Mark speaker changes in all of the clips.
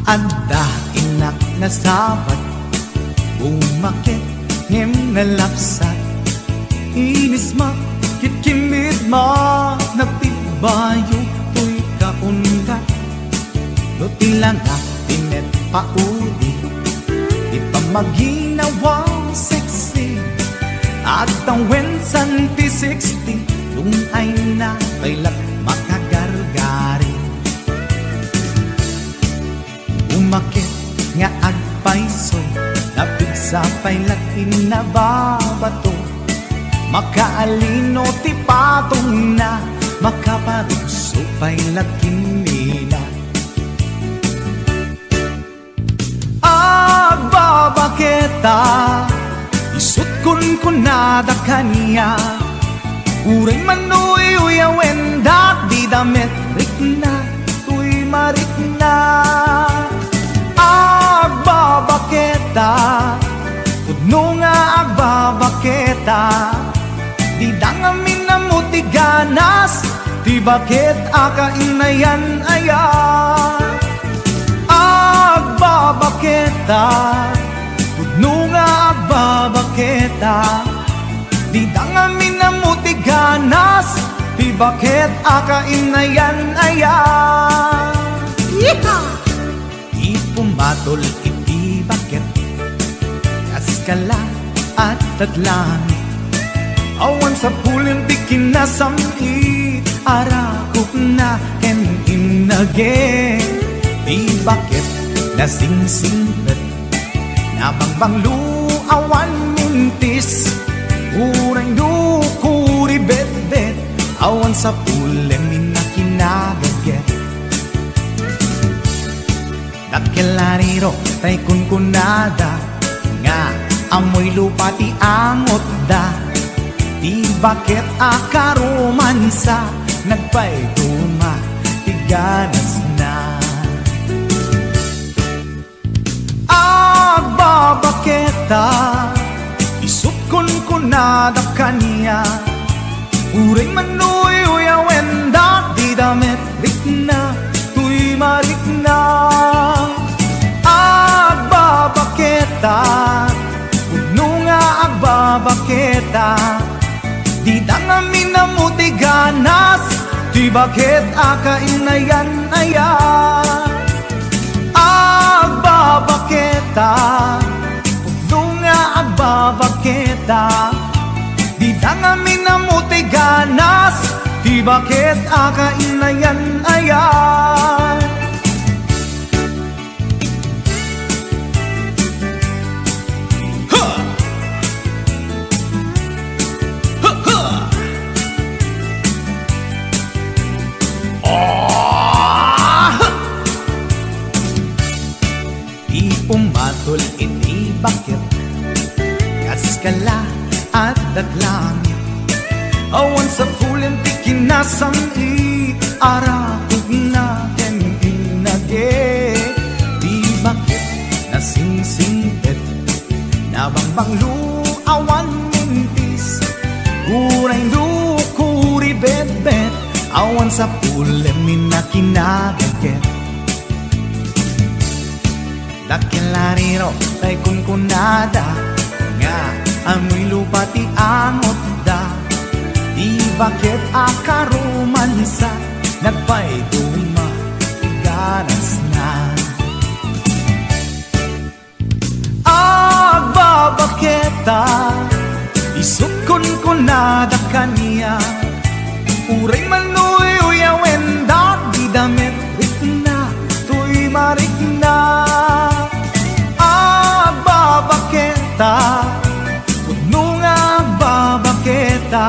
Speaker 1: Anda inak na sabat, umakit ngem na lapsat. Inis ma, kitkimit ma, nagtibayo tuy kaungat. Lutilang tinet paudi, di pa maginawang sexy. At ang wensan P60, nung ay na kailat makagargari. Umakit nga agpaiso, napigsa pa'y latin na babato. Makaalino ti patong na, makaparuso pa'y latin nila. Agbabaketa, isut kun nada kanya. Uray manuy uyawen dat di damit rikna, tuy marikna. Agbabaketa, pudno nga agbabaketa. Di dangamin na muti ganas, di bakit akainayan aya. Agbabaketa, pudno nga agbabaketa. Di dangamin na muti ganas, di bakit akainayan aya. Yeehaw! Di pumatol iti bakit, kaskala at taglangit. Awan sa pulin di kinasamit, arakok na ken inage. Di bakit nasingsingpet, nabangbang luawan mintis. Urang dukuri bet-bet, awan sa pulin minakinagaget. Dakelariro tay kunkunada, nga amoy lupa ti amot da. Di bakit akaromansa, nagpayduma, tiganas na. Agbabaketa, isut kunkunada kanya. Uray manuy uyawen da, di damit rikna, tuy marikna. Agbabaketa, pudno nga agbabaketa. Di dangamin na muti ganas, di bakit akainayan aya. Agbabaketa, pudno nga agbabaketa. Di dangamin na muti ganas, di bakit akainayan aya. Umatol iti bakit, kaskala at daglangit. Awan sa pulin ti kinasamit, arakog na ken inage. Di bakit nasingsingpet, nabangbang luawan mintis. Uray dukuri bet-bet, awan sa pulin minakinagaget. Dakelariro tay kunkunada, nga amoy lupa ti amot da. Di bakit akaromansa, nagpayduma, ganas na. Agbabaketa, isut kunkunada kanya. Uray manuy uyawen da, di damit rikna, tuy marikna. Agbabaketa, pudno nga agbabaketa.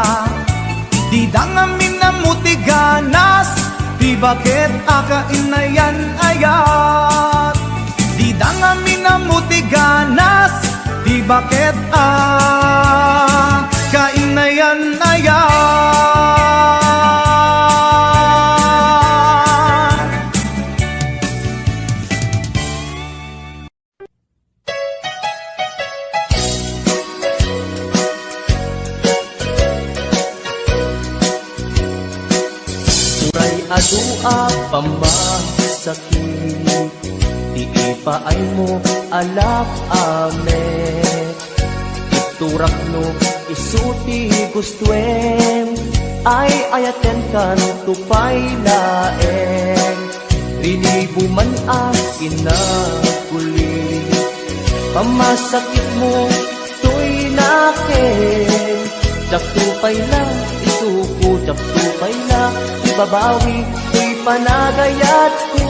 Speaker 1: Di dangamin na muti ganas, di bakit akainayan ayat. Di dangamin na muti ganas, di bakit akainayan ayat.
Speaker 2: Adua pambasakit, di paay mo alak ame. Iturak no isuti gustuen, ay ayaten kan tupay laeng. Rinibuman akin na kuli, pamasakit mo to'y nakin. Jak tupay la, isuko jak tupay la, ibabawi to'y panagayat ko.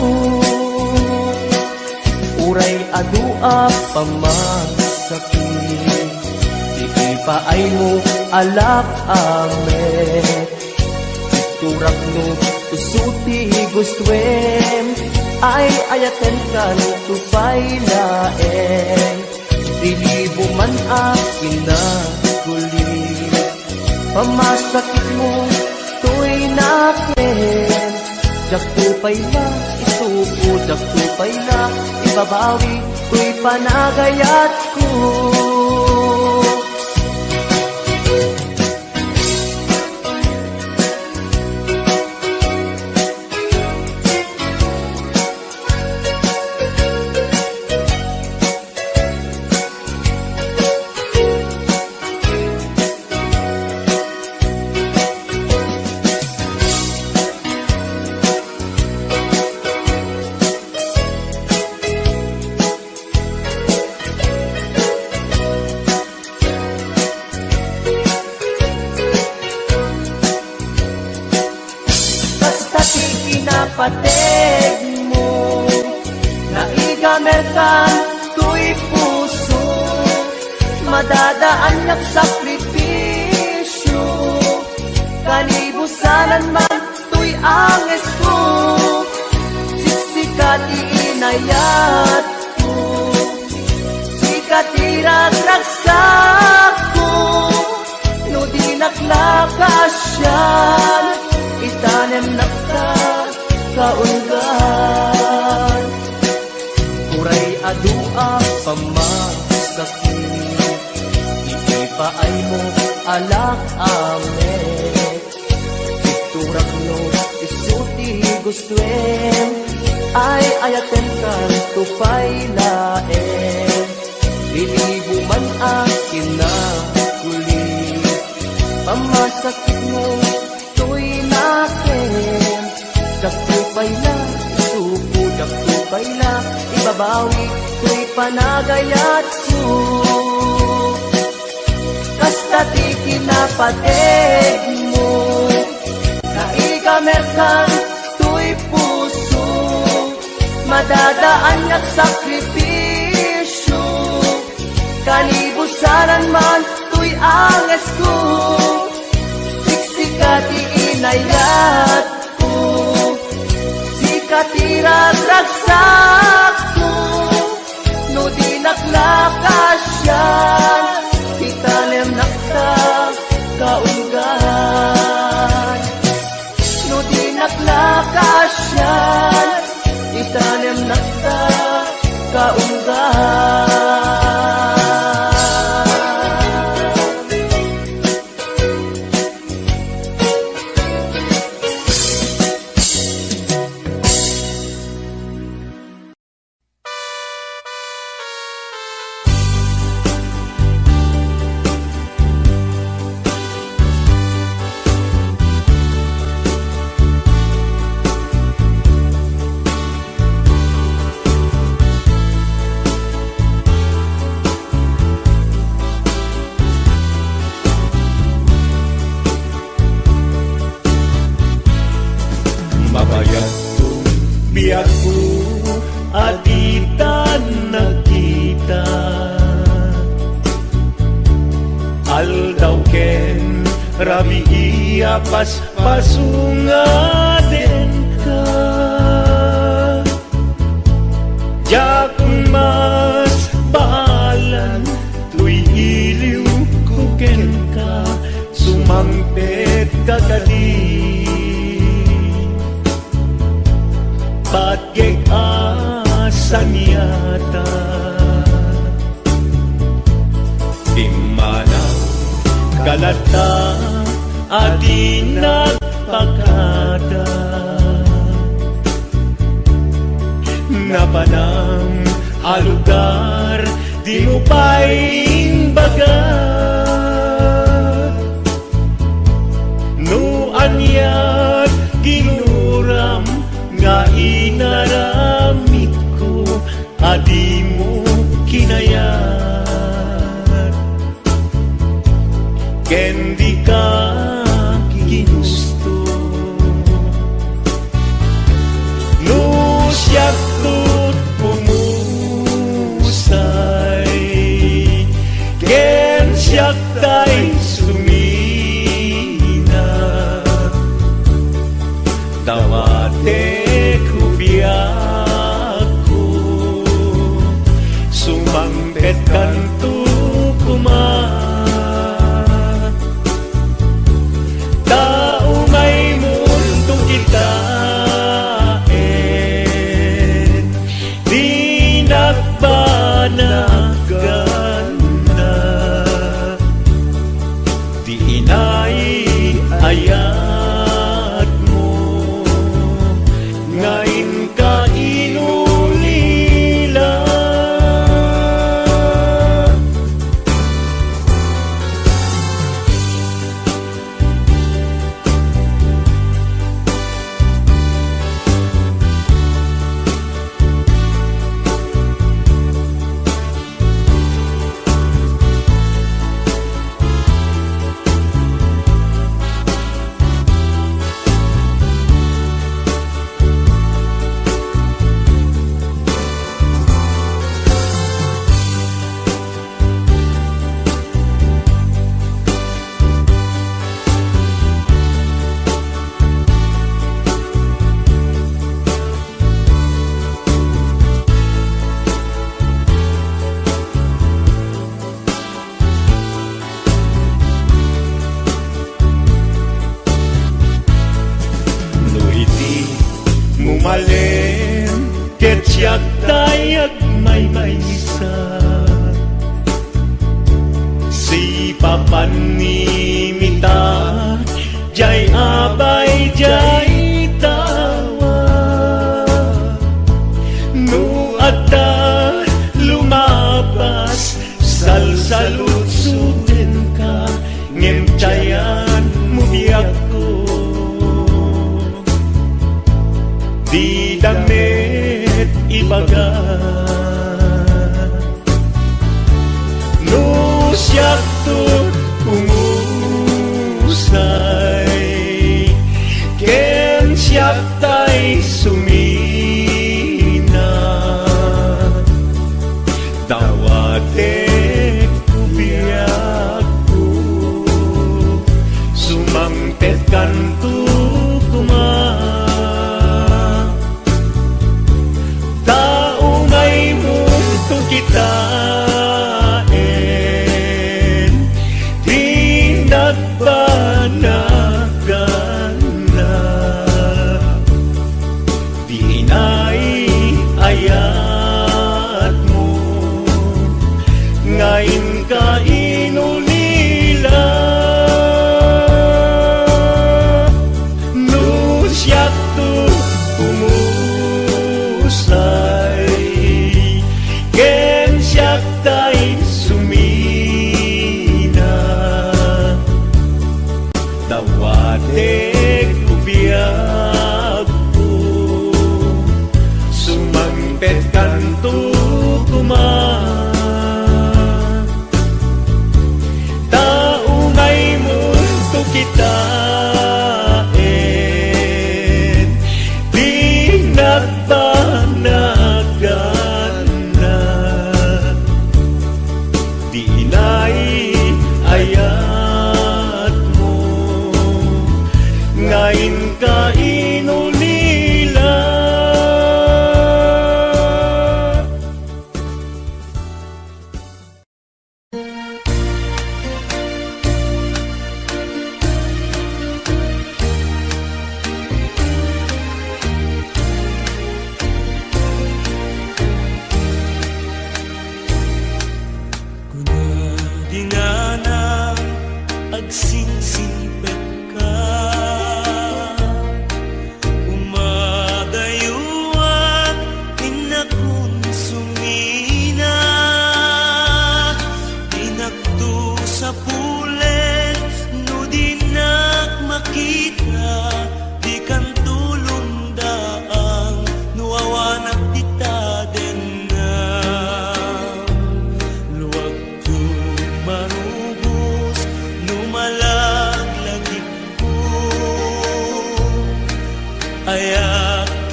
Speaker 2: Uray adua pamasakit, ipaay mo alak amet. Iturak no usuti gustuen, ay ayaten kan tupay laeng. Dilibo man akin na kuli, pamasakit mo to'y nakin. Jak tupay na, isuko jak tupay na, ibabawi to'y panagayat ko. Pateg mo, naigamerkan to'y puso, madadaan yak sakripisyo, kalibusanan man to'y anges ko, siksikat iinayat ko, sikat iragragsak ko, no di naklakasyan, itanem nakta kaunggan. Uray adua pamasakit, ipaay mo alak amet. Iturak no isuti gustuen, ay ayaten kan tupay laeng. Lilibuman akin na kuli, pamasakit mo to'y nakin. Jak tupay na, isuko jak tupay na, ibabawi to'y panagayat ko. Kastati kinapateg mo, naigamerkan to'y puso, madadaan yak sakripisyo, kalibusanan man to'y anges ko, siksikat iinayat ko, katiragragsak ko, no di naklakasyan, itanem nakta kaunggan. No di naklakasyan, itanem nakta kaunggan.
Speaker 3: Biyaku aditan nakita, aldaw ken rabi iya pas pasungaden ka. Jak mas balan tuy iliw kuken ka, sumangpet kakali. Bagay asan yata, di manang kalata at di nagpakada. Napanang alugar di mo paimbaga. No anyat ginuram nga inaramid ko, adi mo kinayat. Ken di ka ginusto, no siyak to't pumusay, ken siyak tay sumina. Dawate kubiyak ko, sumambet kanto kuma. Tao may mundo kita, di nagbanaganda, di inay-ayat mo, ngayon ka inulila. Mumalem, ket siyak tayag may maysa. Si papanimita, jay abay, jay tawa. No adda lumabas, salsalutsuden ka, ngem jayan mubiyak ko. Di damit ibaga, no siyak to't pumusay, ken siyak tay sumina. Dawate kubiyak ko, sumangpet kanto kuma. Kita di nagbanaganda, di inay-ayat mo, ngayon ka inulila. No siyak to't pumusay, ken siyak tay sumina. Dawate kubiyak ko, sumangpet kanto kuma. Tao may mundo kita, di nagbanaganda, di inay-ayat mo, ngayon ka inulila.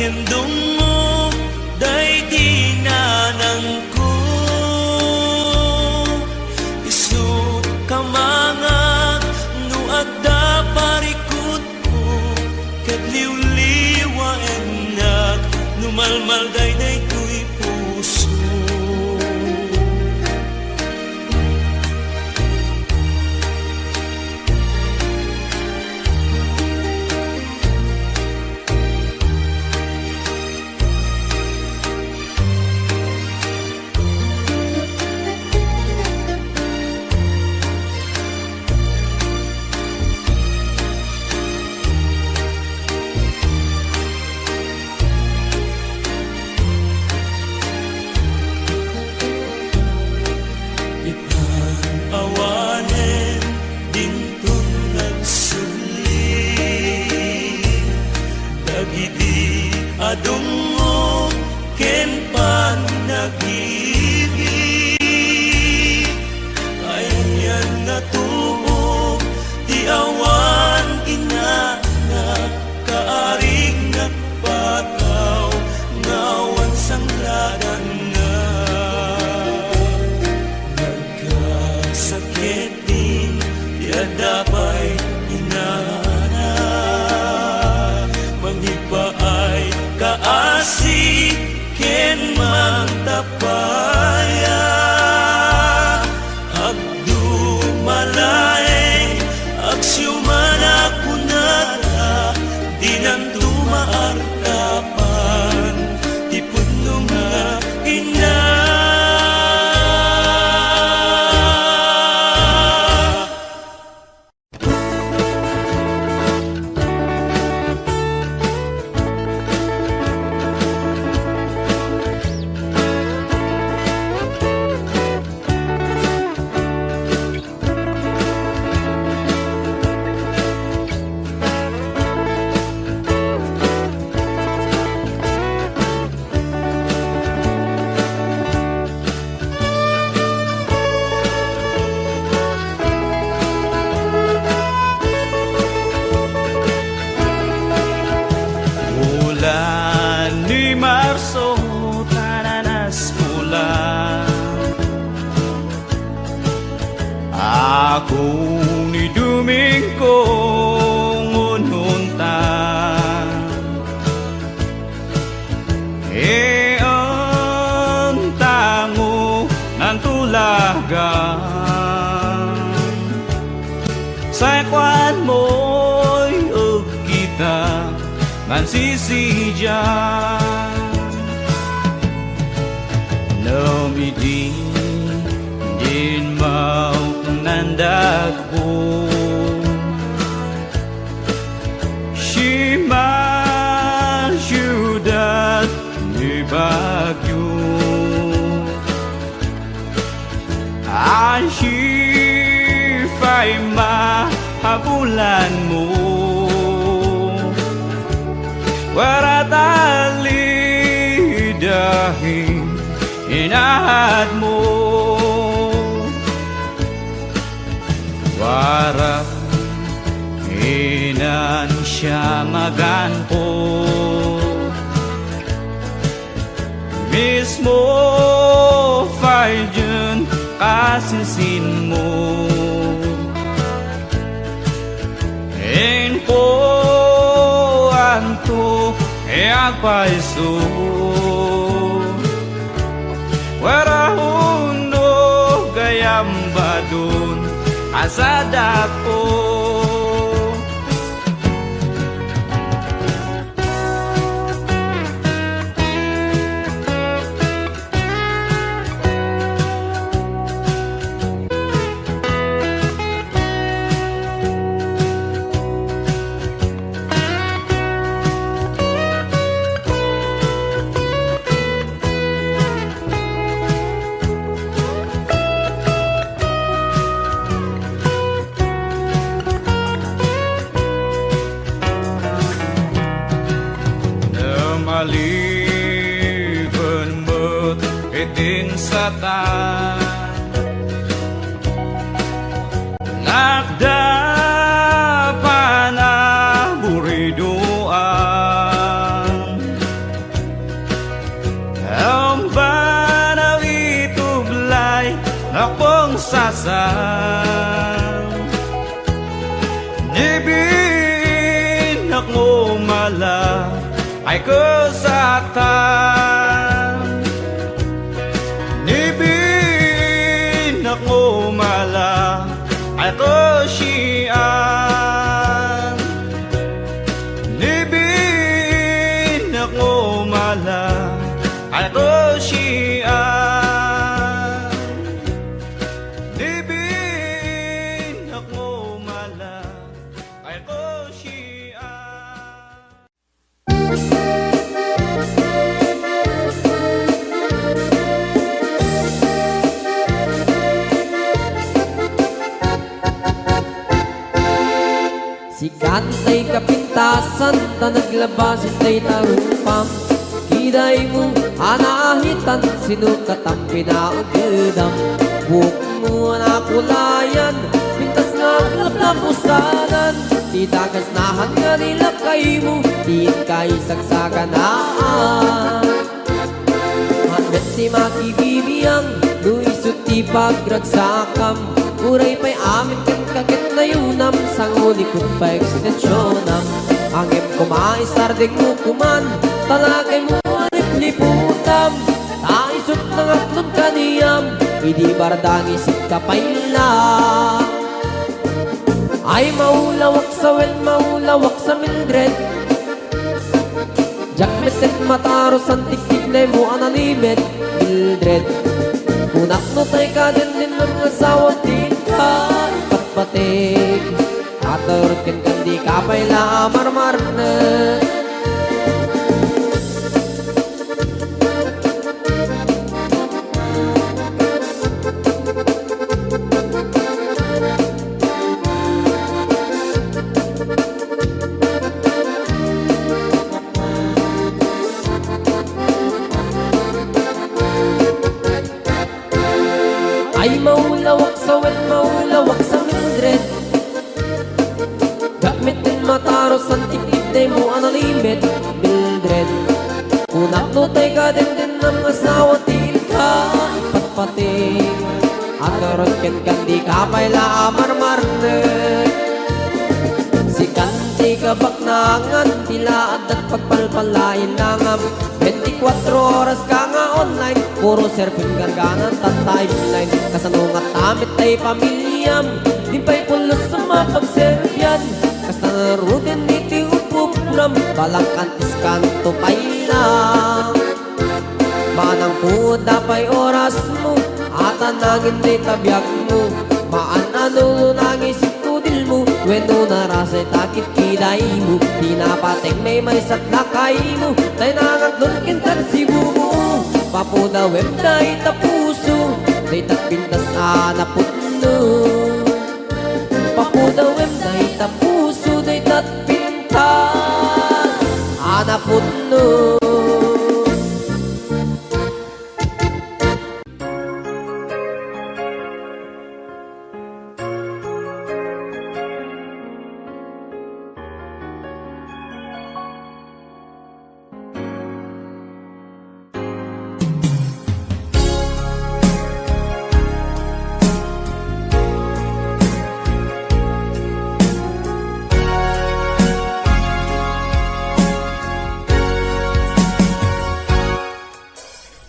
Speaker 3: Ngindong mo day dinanang ko Isu kamangag no adda parikot ko Kadliw-liwa enak numalmal day to'y puso awanen dintong nagsuli dagiti adong mo ken panag-ibig ayan natubo ti awan inanak kaaring nagpataw ngawan sangladan nga sakitin tiadapay inana mangipaay kaasi ken mangtapaya agdumalaeng agsyumana kunara dinan tumaartapan tipudno nga ina
Speaker 1: Bulan ni Marso, tananas pula Ako ni Domingo ngununta ang tango ng tulagan Sa kwan mo'y kita man sisijan Namidi din mau nandagpo Shima syudat ni Bagyo Ashifay mahabulan mo Waratali dahil inahad mo Wara inan siya maganpo Mismo fayjun kasinsin mo Info anto agpaiso Warahundo gayambadun asadapo maliban mo't itin sa tan Nakda pa na buriduan
Speaker 3: magsasam Nibinak mo mala ay kesatan Nibinak mo mala ay kesian Nibinak mo mala ay kesian Nibinak mo mala ay kesian
Speaker 2: Si kantay kapintasan ta naglabasin tay tarumpam Kiday mo anahitan sinukat ang pinaugedam Buhok mo nakulayan pintas nga aglap na pusanan Di dagas nahan nga nilakay mo di kay sagsaganaan Handet ti makibibiyang luisot ti pagragsakam Uray pa'y amin kang kakit na yunam Sang ulikot pa ekstensyonan Angem kumaisardeng mo kuman Talagay mo alip-liputam Taisot ng atlon kaniyam Idi bardang isip kapayla Ay maulawak sa wen, maulawak sa Mildred Jakmetet mataros ang tiktik na mo analimet Mildred Kunak no tay ka din ng asawa din ka Ipatpatig At narutkin kandi ka pa'y marmar na Ay maulawak sa wen, maulawak sa Mildred Gamitin mataros ang tiktik na mo analimit Mildred Kunak no tay ka din ng asawa til ka Ipatpating At narutkin kandi ka pa'y marmarne Si kanti kabak nangan Tilaad at pagpalpalain langam 24 oras ka nga online Puro surfing garganan at timeline Kasanungat tamit ay pamilyam Di pa'y pulos sa mapagservyan Kasta narudin iti upupuram Balang kantis kanto pa'y lang Manang puda pa'y oras mo At anangin di tabyak mo Maanano nangisip tudil mo Weno narasay takit kiday mo Pinapateng may satlakay mo Tay nangatlon kintan sibu mo Papuda web day tapuso Day tatpintas anaputno Papuda web day tapuso Day tatpintas anaputno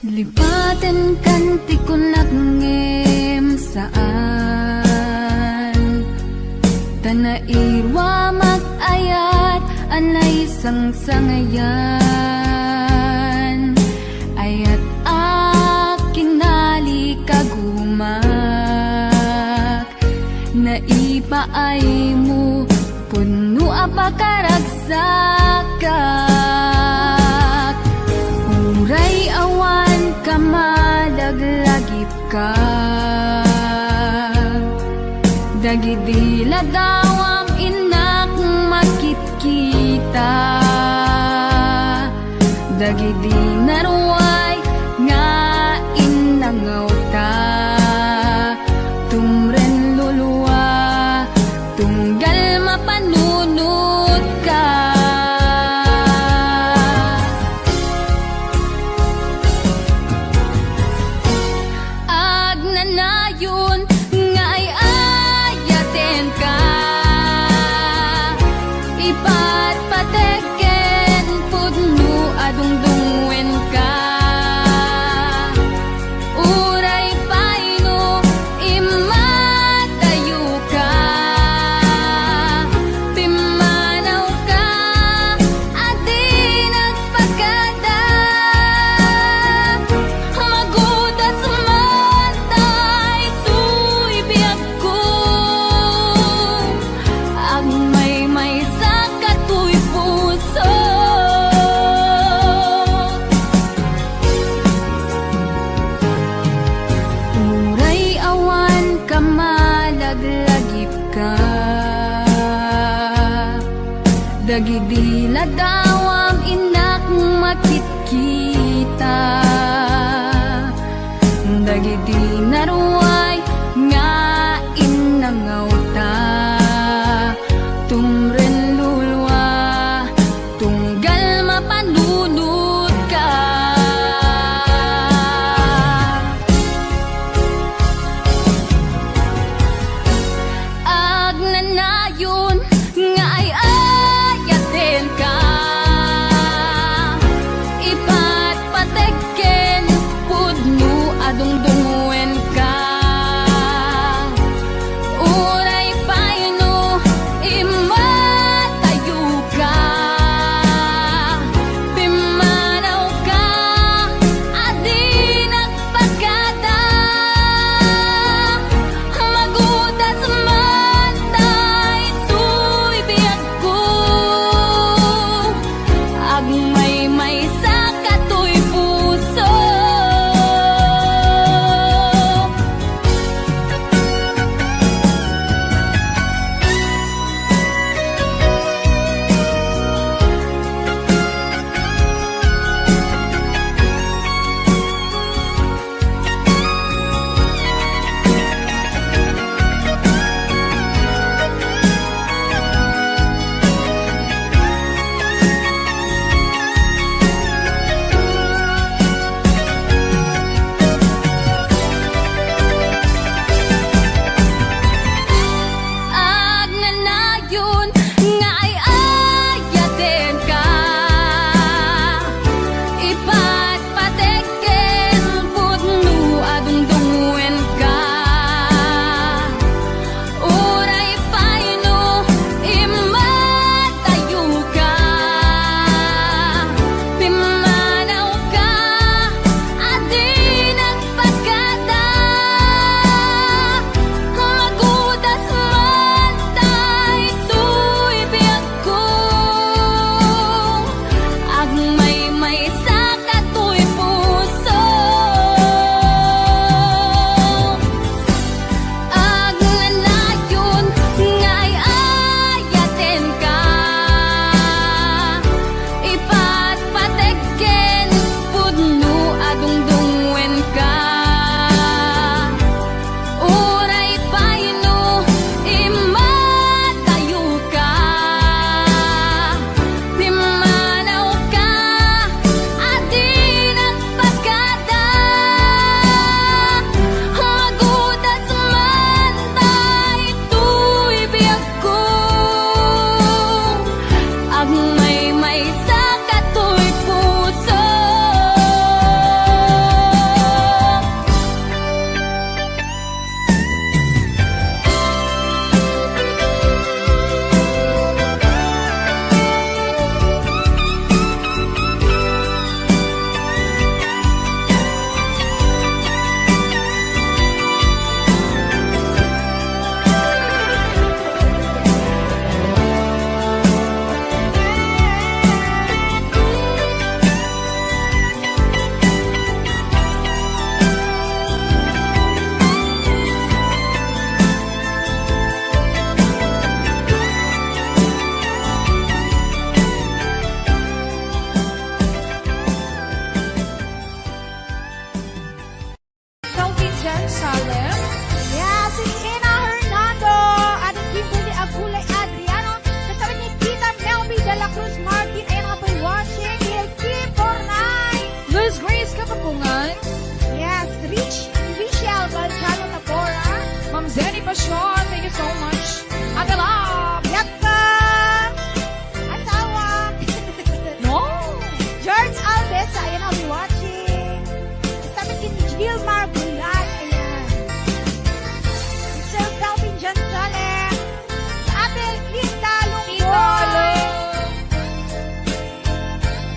Speaker 4: Lipaten kanti ko nagngem saan Tanairwa mag-ayat anay sang-sangayan Ayat aking nalikagumak Naipaay mo puno apakaragsakat Uray awan ka malaglagip ka Dagidila daw ang inak makit-kita Dagidi naruay nga inangaw ta Tumren luluwa tunggal mapanunod ka Agnanayon Dagidila daw ang inak makikita, dagidi naruay nga inangauta, tumren lulwa tunggal mapanunod ka. Agnanayon nga ay ayaten ka, ipat pateken pudno adungdungwen ka. Uray paino imatayo ka, pimanaw ka adi nagpagkada, magudas man tay tuy biyag ko, agmay sa katoy puso. Agnanayon nga ay ayaten ka, ipat pateken pudno adungdungwen ka. Uray paino imatayo ka, pimanaw ka adi nagpagkada, magudas man tay tuy biyag ko, agmay sa katoy puso. Agnanayon nga ay ayaten ka, ipat pateken pudno adungdungwen ka. Uray paino imatayo ka, pimanaw ka adi nagpagkada, magudas man tay tuy biyag ko, agmay sa katoy puso.
Speaker 5: Calvin Jan Salem. Yes, it's Ina Hernando. At Kimberly Agulay Adriano. Kasama ni Tita Melby de la Cruz Martin. Ayan nga po'y watching. Lil Kim Bornay.
Speaker 4: Luz Grace Kapapungan,
Speaker 5: Yes, Richelle Galchano Tabora.
Speaker 4: Ma'am Zenny Pasyon, thank you so much. Ate Love,
Speaker 5: Yakka. Asawa.
Speaker 4: no?
Speaker 5: George Alves. Ayan nga po'y watching. Kasama ni Gilmar Bulan. Ayan. Sir Calvin Jan Salem. Ate Linda Lungboy.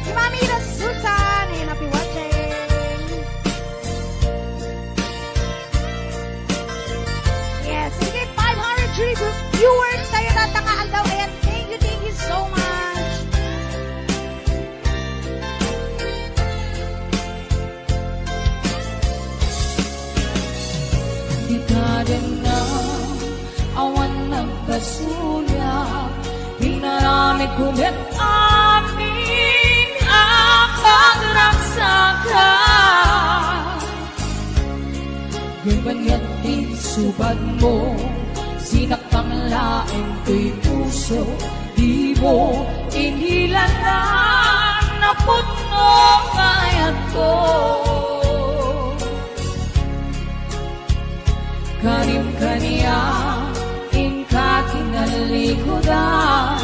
Speaker 5: Si Mami Ira Susan, ayan, happy watching. Yes, sige, 500 viewers tayo natangaan daw. Ayan, thank you so much.
Speaker 4: Di ka rin na awan nagkasulya, pinarami may kumit amin ang pagragsakan. Ganyan din subad mo, sinakang laing ko'y puso, di mo inilanan na puno kayat ko. Kanim kaniya, ingka kinalikudan,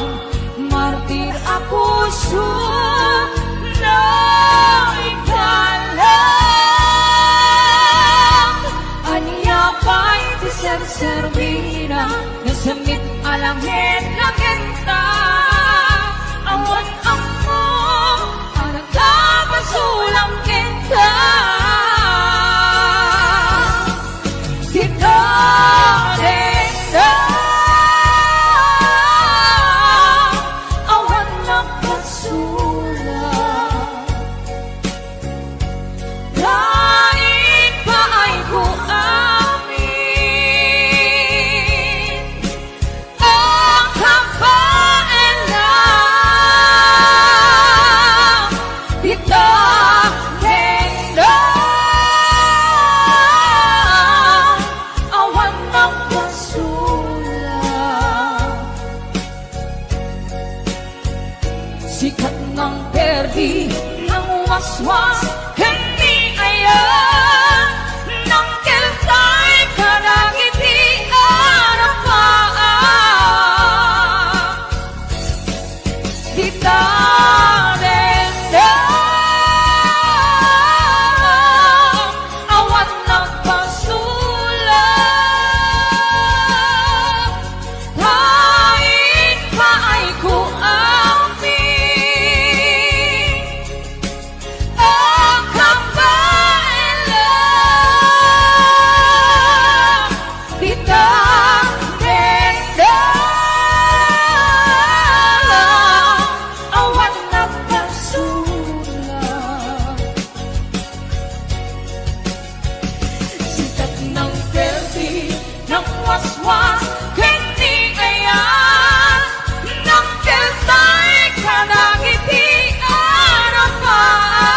Speaker 4: martir ako na ikalang. Aniya pa'y tiserservina, nasamit alangin lagenta. Awan ako, ang nagkabasulang kita. Kita awan nagkasulang. Lain pa ay ko amin ang kapaelang. Kita sikat ng perdi, ng waswas, hindi ayan ng kiltay kanangitian ang paan. Di talenang awan ng pasulang. Kain pa ay kuan waswas, hindi ayan ng kiltay kanangitian ang paan.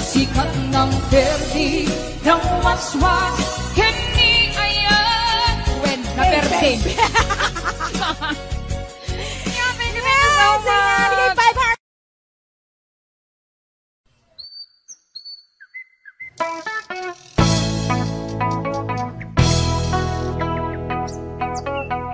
Speaker 4: Sikat ng perdi, ng waswas, hindi ayan when na perdi. Thank you so much.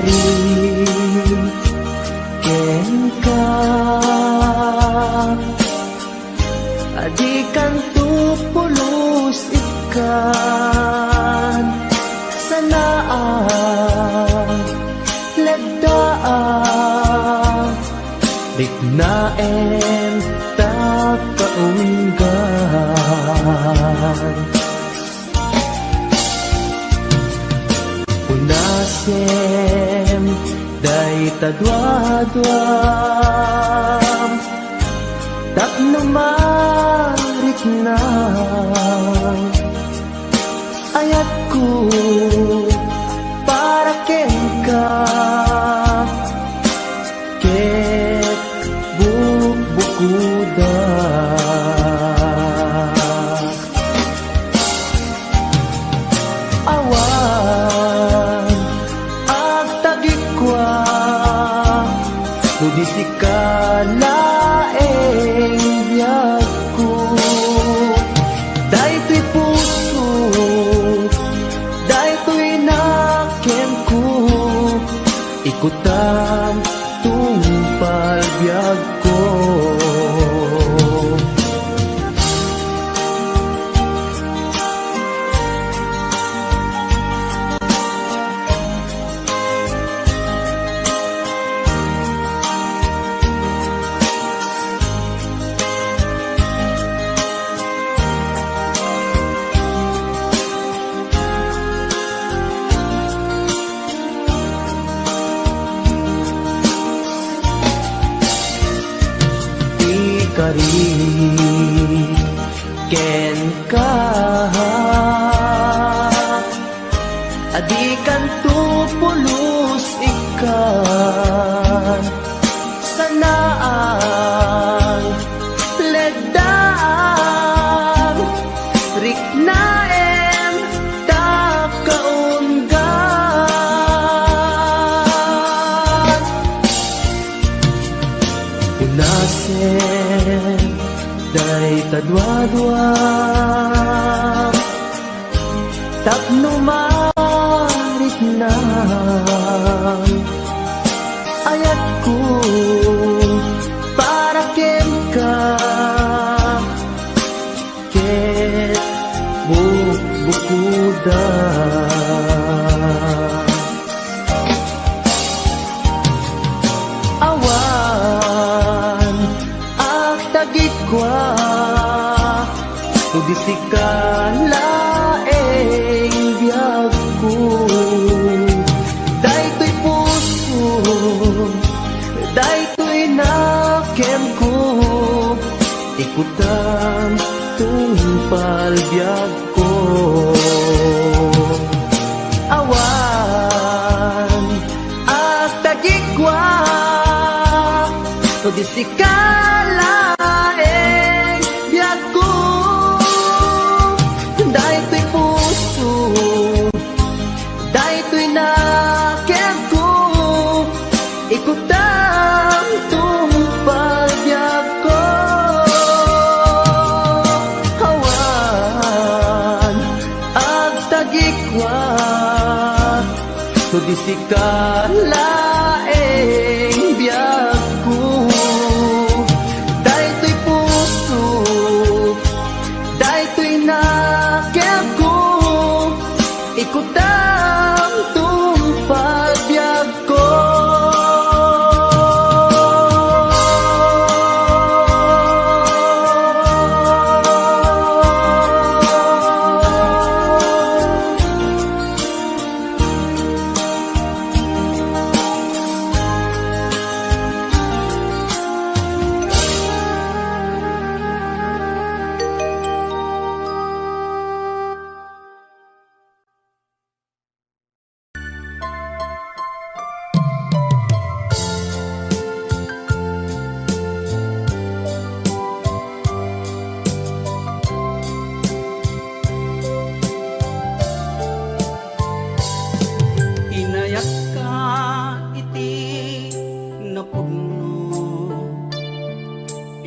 Speaker 1: rin ken ka adikan tu pulos ikan sanaan lagdaan dignaen ta kaunggan unasem day tadwadwam tapno marit na ayat ko para ken ka ket bukuda awan ag tagikwa nudi sikala biyag ko daytoy puso daytoy naken ko ikutan tungpal biyag ko rin ken ka adikan tu pulos ikan sanaan ledaan riknaen ta kaunggan unasen day tadwadwam tapno marit na ayat ko para ken ka ket bukuda awan ak tagikwa nudi sikala biyag ko daytoy puso daytoy naken ko ikutan tungpal biyag ko awan at tagikwa nudi sikala biyag ko daytoy puso daytoy naken ko ikutan tungpal biyag ko awan ag tagikwa nudi sikala biyag ko daytoy puso daytoy naken ko ikutan tungpal biyag ko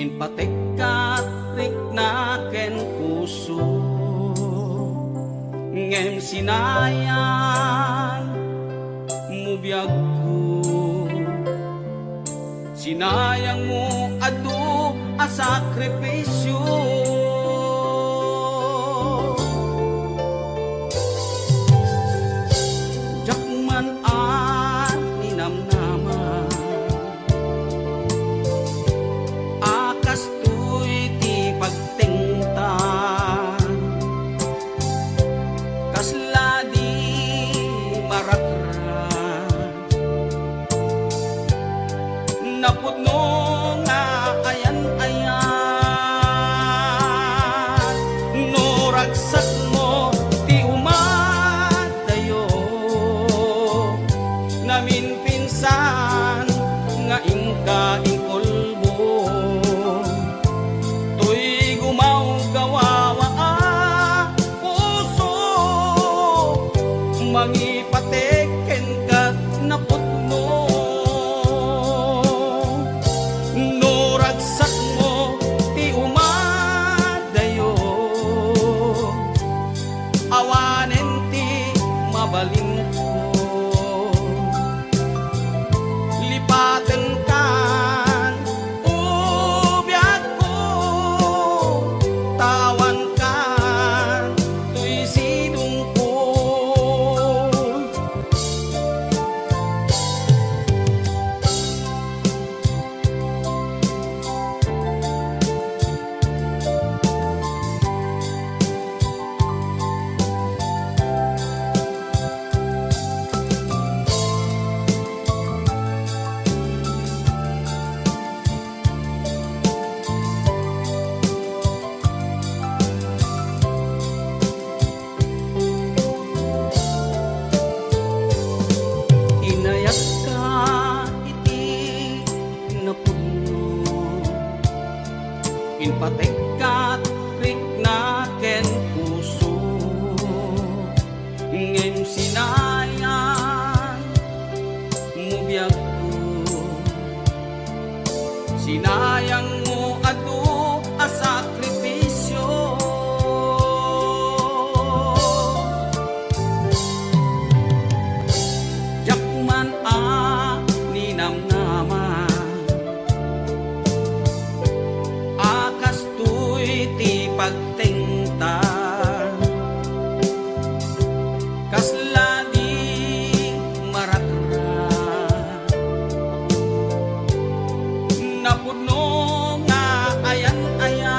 Speaker 6: Inpatekat rik na ken puso ngem sinayan mubiyag ko. Sinayang mo adu a sakripisyo. Jakman at ninamnaman, akas to'y ti pagtingtan, kasla di marakran, napudno nga ayan-ayan, no ragsak mo ti umadayo, namin pinsan nga ingka ingkolbo, to'y gumaw-gawawa puso, mangipateken ka napudno, no ragsak mo ti umadayo, awanen ti mabalin ko, lipaten kan ubiyag ko, tawan kan to'y sinungkol. Inayat ka iti napuno, inpatek kat rikna ken puso, ngem sinayan mubiyag ko, sinayang mo adu a sakripisyo. Jakman a ninamnaman, akas to'y ti pagtingtan, kasla di marakran, napudno nga ayan-ayan,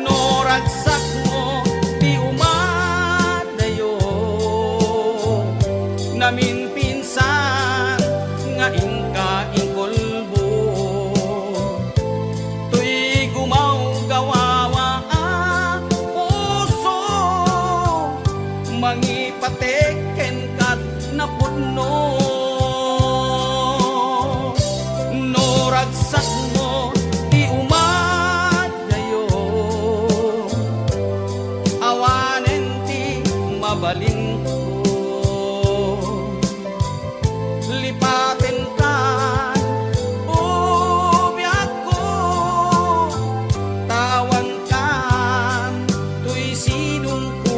Speaker 6: no ragsak mo ti umadayo, namin pinsan nga ingka ingkolbo, to'y gumaw-gawawa puso, mangipateken kat napudno, no ragsak mo ti umadayo, awanen ti mabalin ko, lipaten kan ubiyag ko, tawan kan to'y sinungkol,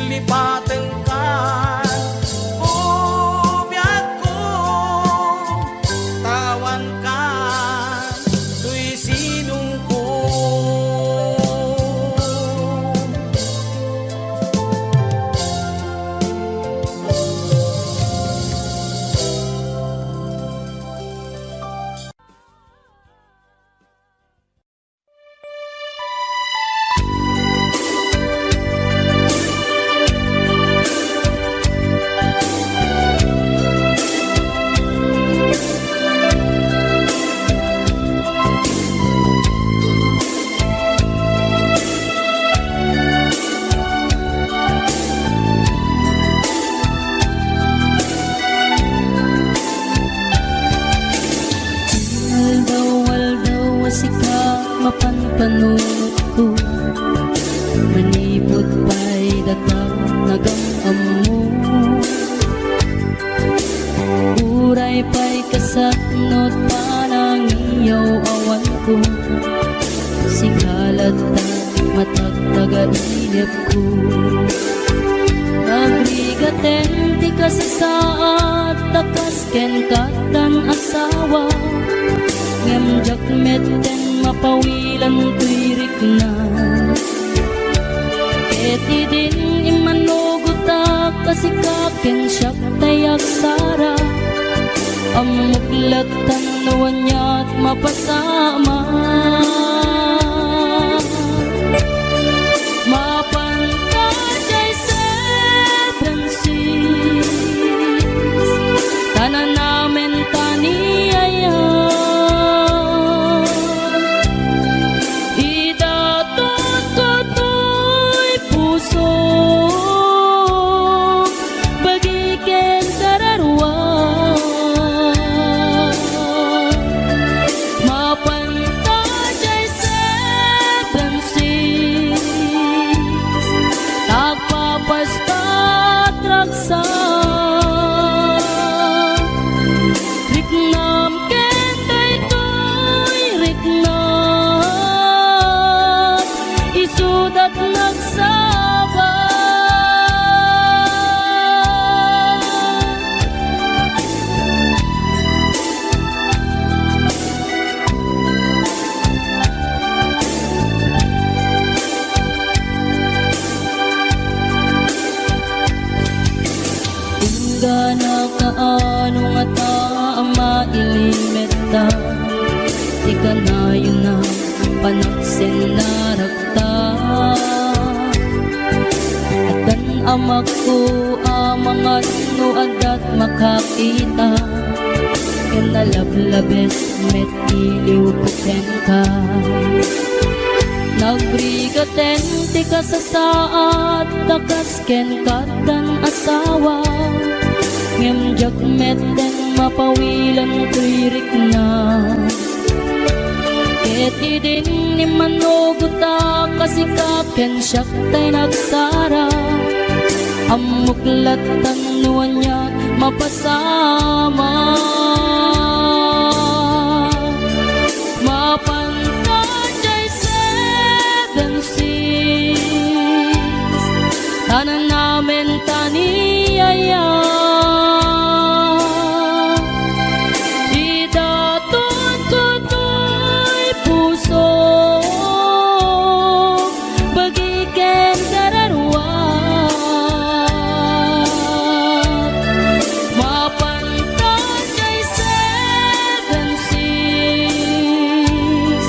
Speaker 6: lipaten kan ubiyag ko, tawan kan to'y sinungkol.
Speaker 7: mapanpanunod ko, manipod pa'y datang nagamamo, uray pa'y kasatnot panang iyaw awan ko, sikalat na matagtaga inip ko. Nagrigaten ti kasasaat takas ken katan asawa ngem jakmet ten mapawilan tuirik na eti din imanugutak kasikaken siyak tayak sara amuklatan nawanyat mapasama mapantajay seven seas tanan namin taniyaya idatot ko to'y puso bagiken kararwa mapantajay seven seas tagpapastat raksa riknam ken daytoy riknam isudat nagsaba Tunggana kaano nga ta mailimeta di ka na yun na panaksin na rakta at kan amak ko amangan no adat makakita ken nalablabes met iliw kuten ka nagbrigaten ti kasasaat takas ken katan asawa ngem jakmet den mapawilan tuirik na eti din ni manuguta kasikaken siyak tay nagsara amuklatan nuanya mapasama mapantajay seven seas tanan namin taniyaya idaton ko to'y puso bagiken kararwa mapantajay seven seas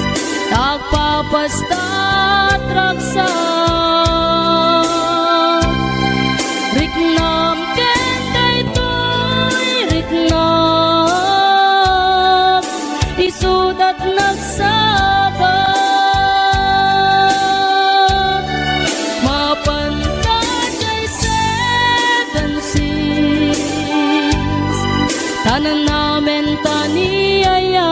Speaker 7: tagpapastat raksa riknam ken daytoy riknam isudat nagsaba mapantajay seven seas tanan namin taniyaya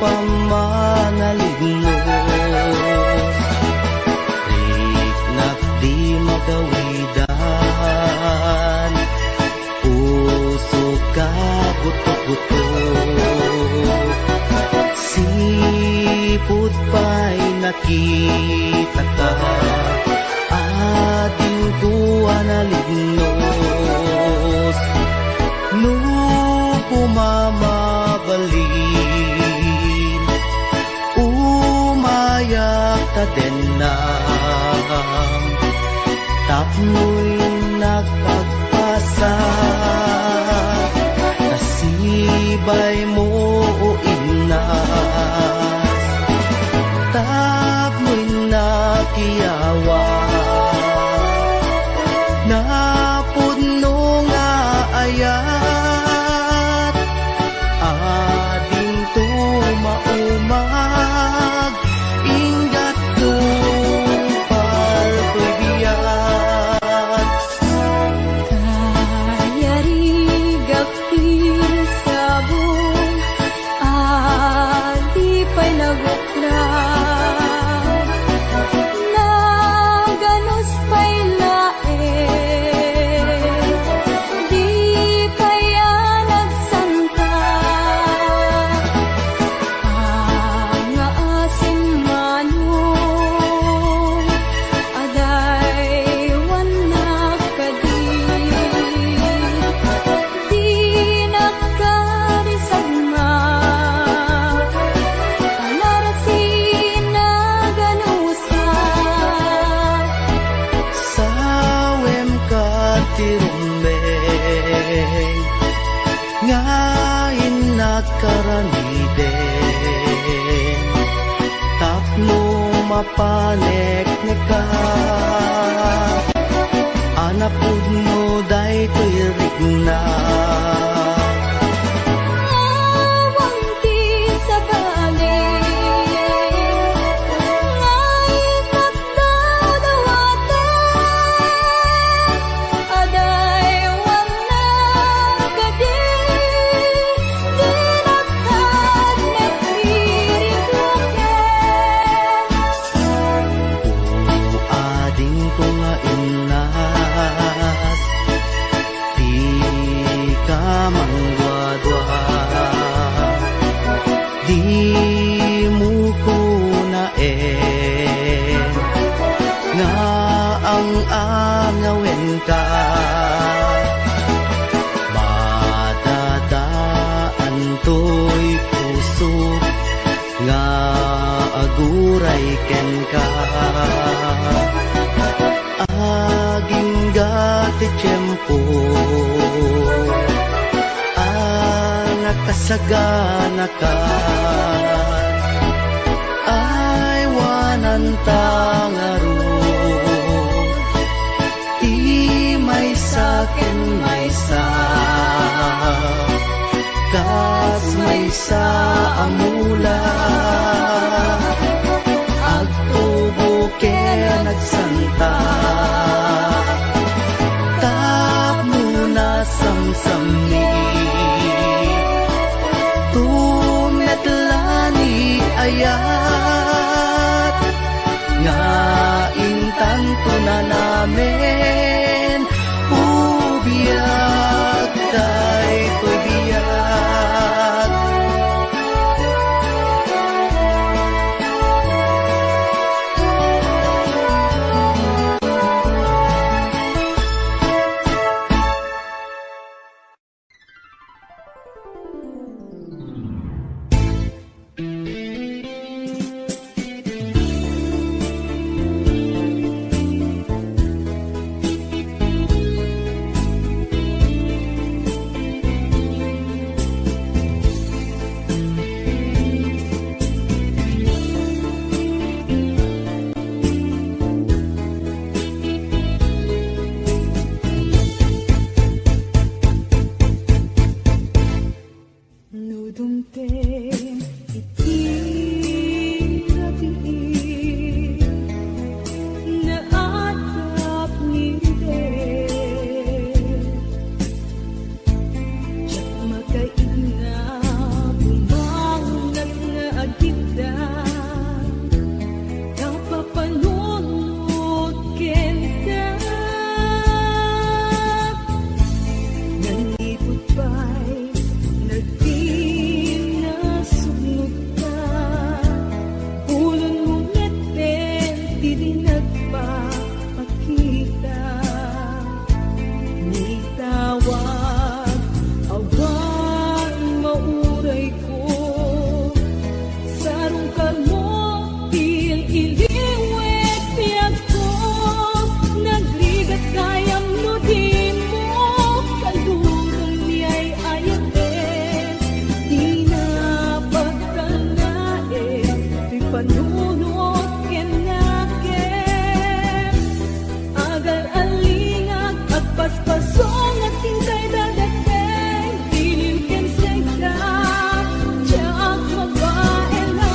Speaker 8: pamanalignos Riknak di magawidan Puso ka buto-buto Sipot pa'y nakita ka Ating tuwa na lignos Nung pumamabalin Umayak ka din na Tapno'y nagpagpasa Nasibay mo o inas Tapno'y nakiyawa Napuno nga ayat Ading tumaumag Ingat tupal ko'y biyat
Speaker 7: Kayarigap sabong Adi pa'y naguklaw Naganos pa'y lae Di pa'y nagsanta Ang asin manong Aday wanak kadi Di nakarisagma Anarasin na ganusa
Speaker 8: Sawem ka tirumbeng Ngayon nakaramiden Tapno mapanek ka Anapud mo day ko'y rigna
Speaker 7: Awang di sa balik Ngay katadaw-dawaten Aday wanak kadi Di nakad nagpirigloken
Speaker 8: Ading ko nga inas Di ka mangwadwa Di mo ko naen Nga ang angawin ka Madadaan to'y puso Nga aguray ken ka Aging gati tiyempo Nakasagana ka Ay wanan tangaro Di may sakin may sa Kas may sa amula Agtubo kaya nagsanta Tap muna samsami Tumetlani ayat Nga intanto na namin Ubiyag tay ko'y biyag
Speaker 7: Nudumten iti gabi naatap ni Diyak makaina bumangat nga panunot kinakin agal alingag at paspasong at hintay dadateng dilim ken segda tiyak mabaelanin.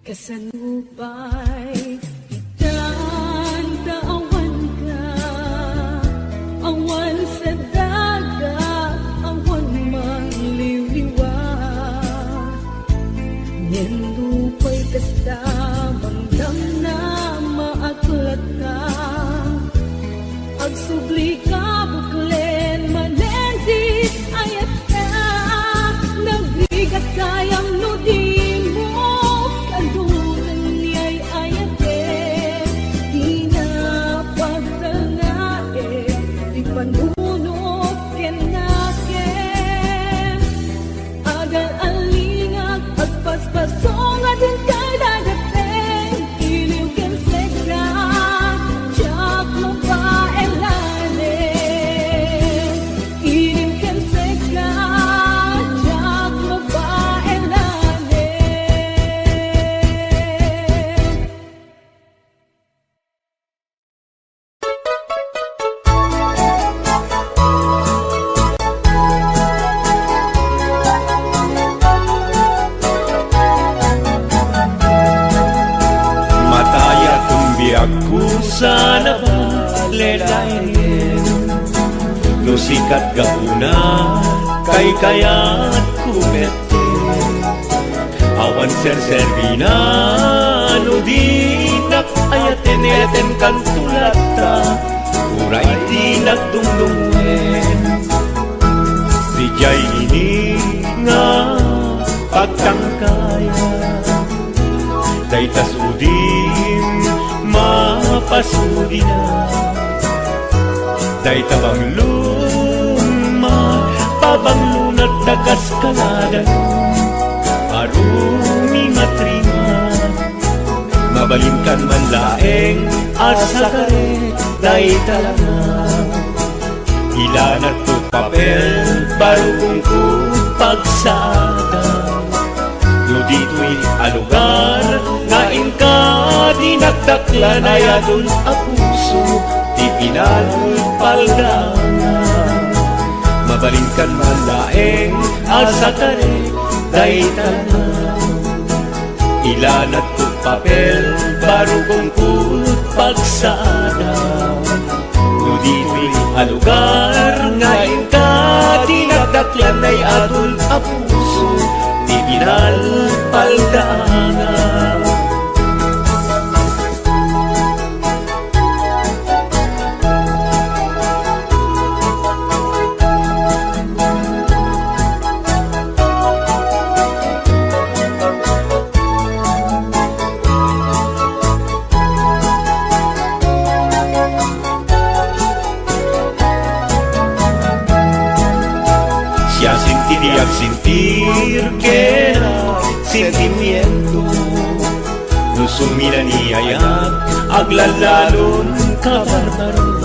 Speaker 7: Kasanupay itan kaawan ka, awan sa dagat, awan mangliwliwat. Nindupay kasta mandam na maaklat ka, agsubli ka buklen manendi ayat ka, nabigat kayang nudin mo. Kanduran niya'y ayate, di na pagtanae, di panunot kenaken. Agal alingag at paspasong at hintay dadateng, iliw ken segda, tiyak mabaelanin. Iliw ken segda, tiyak mabaelanin.
Speaker 3: Mataya kumbiyak ku sana lelain no sikat gauna kay kayat kumete awan ser-servina no dinak ayaten kantulata uray dinak tungdungen dijay ini nga pagtangkaya daytas udim mapasudi na daytabang luma pabang lunat dakas kaladan arumi matrima mabalingkan man laeng asa kare daytalanga ilanat to papel barugong ku pagsada no dito'y alugar nga inka dinagdaklan ay adun a puso di pinalpaldana mabalingkan man laeng asa kare daytana ilanat ko papel barugong kut pagsada no dito'y alugar nga inka dinagdaklan ay adun a puso di pinalpaldana. Siya sentir que era sentimiento no sumira ni ayat aglalalon kabarbaro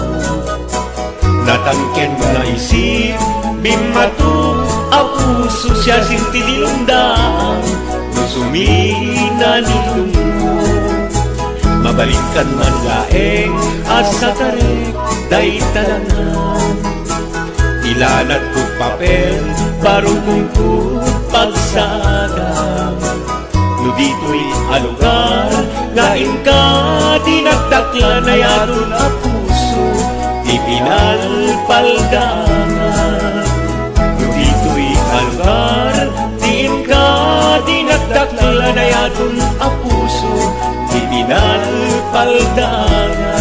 Speaker 3: natangken mga isip bimatu apuso siya sintidilundaan no sumina ni lungo mabalingkan man laeng asa karek daytalangan ilanat ko papel barugong ko pagsada no dito'y alugar nga inka dinagdaklan ay adun a puso di pinalpaldana no dito'y alugar di inka dinagdaklan ay adun a puso di pinalpaldana.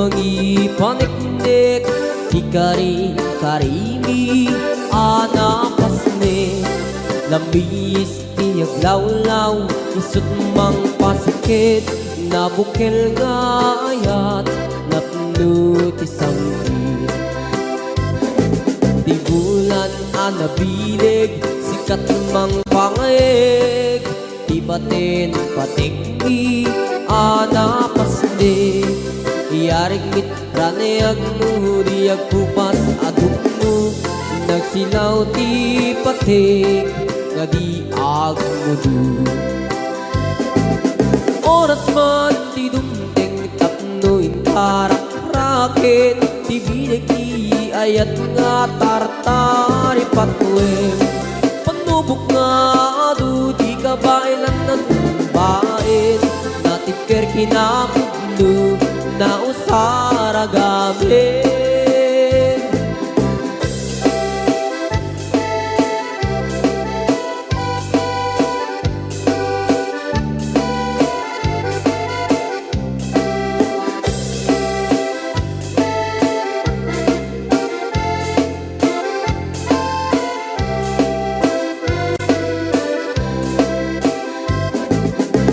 Speaker 2: mangipaniknik Ikari-karimi anapasne Lamis tiyag lawlaw Isut mang pasikit Nabukil nga ayat Napno ti sanggit Di bulan anabilig Sikat mang pangayeg Ibatin patikmi anapasne Iyarig mitranayag mo Diyag kupas aduk mo Nagsilaw ti patik Nga di agmudu Oras man ti dumdeng Tapno intarak rakit Ti binig ti ayat nga tartari patwem Panubok nga adu Di kabailan ng bain Natipker kinakudlo Na usara gabi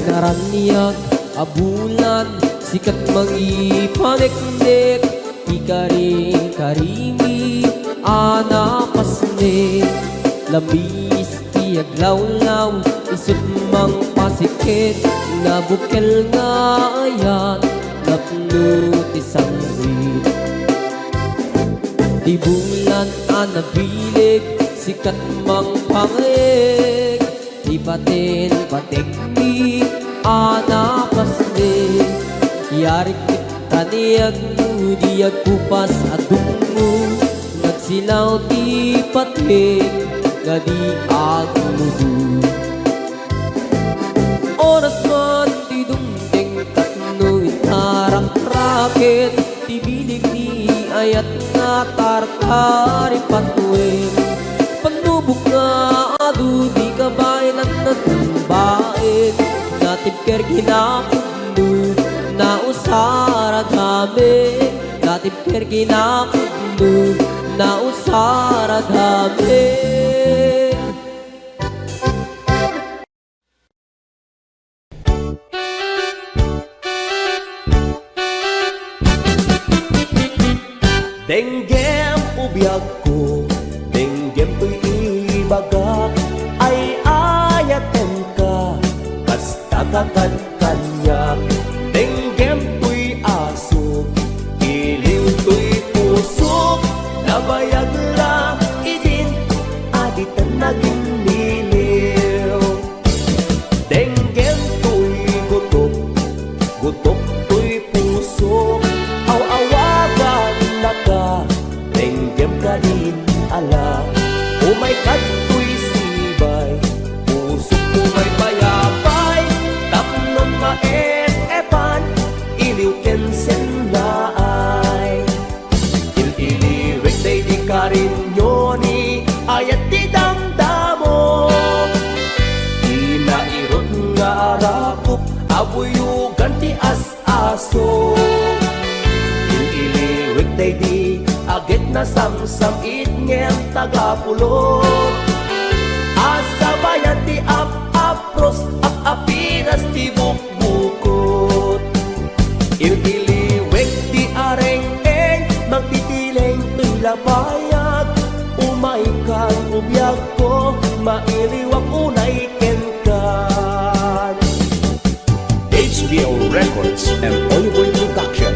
Speaker 2: Naraniag abulan Sikat mangipaniknik Ikari-karimi anapasne Lamis tiyag lawlaw Isut mang pasikit Nabukil nga ayat Napno ti sanggit Di bulan anabilig Sikat mang pangayeg Ibatin patikmi anapasne Yarik taniyag mo Diyag kupas adung mo Nagsilaw ti patik Nga di agmudu Oras man ti dumdeng Tatno intarang rakit Ti bilig ni ayat nga tartari patwem Panubok nga adu Di kabailan na tumbain Natipker kinakudlo Na usara gabi Natipker kinakudlo Na usara gabi
Speaker 3: Denggem ubiyag ko Denggem ko'y ibagak Ay ayaten ka Basta kakan-kanyak Denggem ko'y asok Iliw ko'y pusok Nabayag lang idin Aditan naging niliw Denggem ko'y gutok Gutok ko'y pusok Aw-awagan na ka Denggem ka din ala Umay kato'y sibay Pusok ko may payapay Tapnon maet-epan Iliw kensen laay Il-iliwik day di ka rin yoni Ayat di damdamo Inairot nga arakop Abuyugan ti as-aso Il-iliwik day di Agit na samsam itngem tagapulot Asabayan ti ap-apros Ap-apiras ti bukbukot Il-iliwek ti areng-eng Magtitileng tuy labayag Umay kan ubiyag ko Mailiwak unay kenkan HBO Records and Oliver Production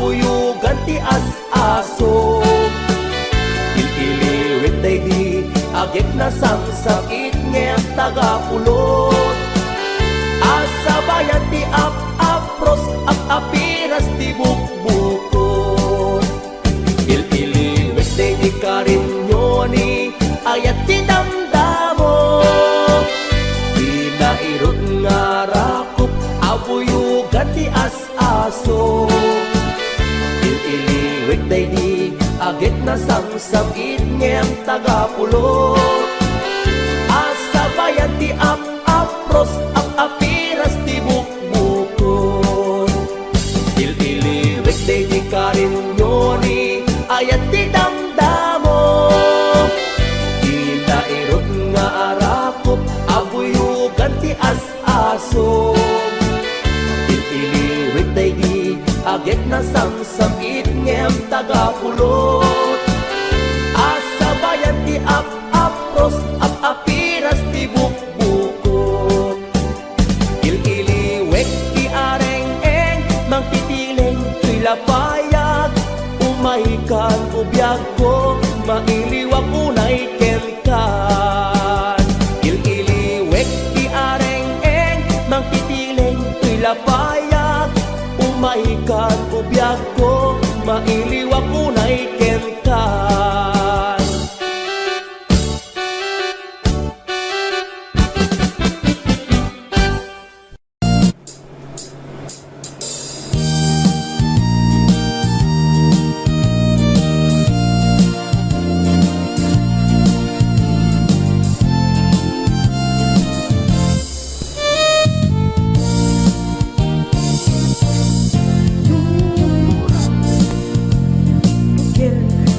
Speaker 2: abuyugan ti as-aso. Ililiwit day di agit na sangsakit ngem tagapulot. Asa bayan ti ap-apros ap-apiras ti bukbukot. Ililiwit day di karinyoni ayat ti damdamo. Di nairot nga rakop abuyugan ti as-aso. Ililiwit day di agit na sangsakit ngem tagapulot. Asa bayan ti ap-apros ap-apiras ti bukbukot. Ililiwit day di karinyoni ayat ti damdamo. Di nairot nga arakop abuyugan ti as-aso. Ililiwit day di agit na sangsakit ngem tagapulot. Asa bayan ti ap-apros ap-apiras ti bukbukot. Ililiwek ti areng-eng mangtitileng tuy lapayag. Umaikan ubiyag ko mailiwag unay kenkan. Ililiwek ti areng-eng mangtitileng tuy lapayag. Umaikan ubiyag ko mailiwag unay kenkan.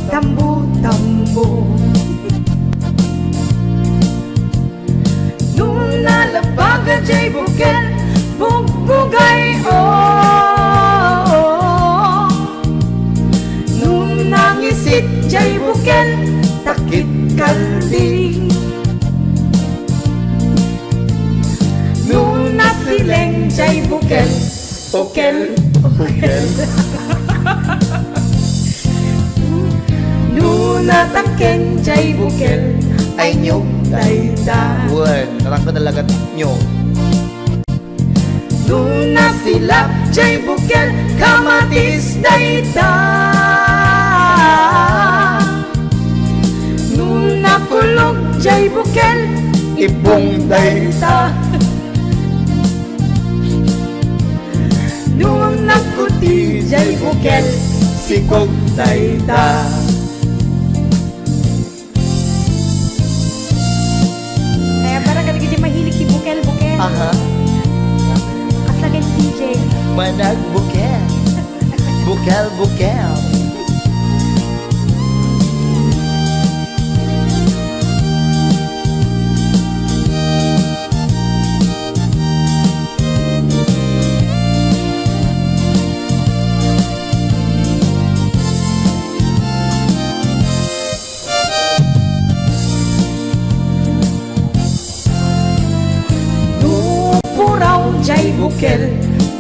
Speaker 8: Tambo-tambo nung nalabaga jay bukel bugbugay nung nangisit jay bukel takit kaldi nung nasileng jay bukel bukel natangken jay bukel ay nyog dayda.
Speaker 1: Word, narang ko talaga nyo.
Speaker 8: Nuna silap jay bukel kamatis dayda. Nuna kulog jay bukel ibong dayda. Nuna kuti jay bukel sikog dayda.
Speaker 1: Aha,
Speaker 5: Kaslagan CJ.
Speaker 1: manag bukel. Bukel.
Speaker 8: Jay bukel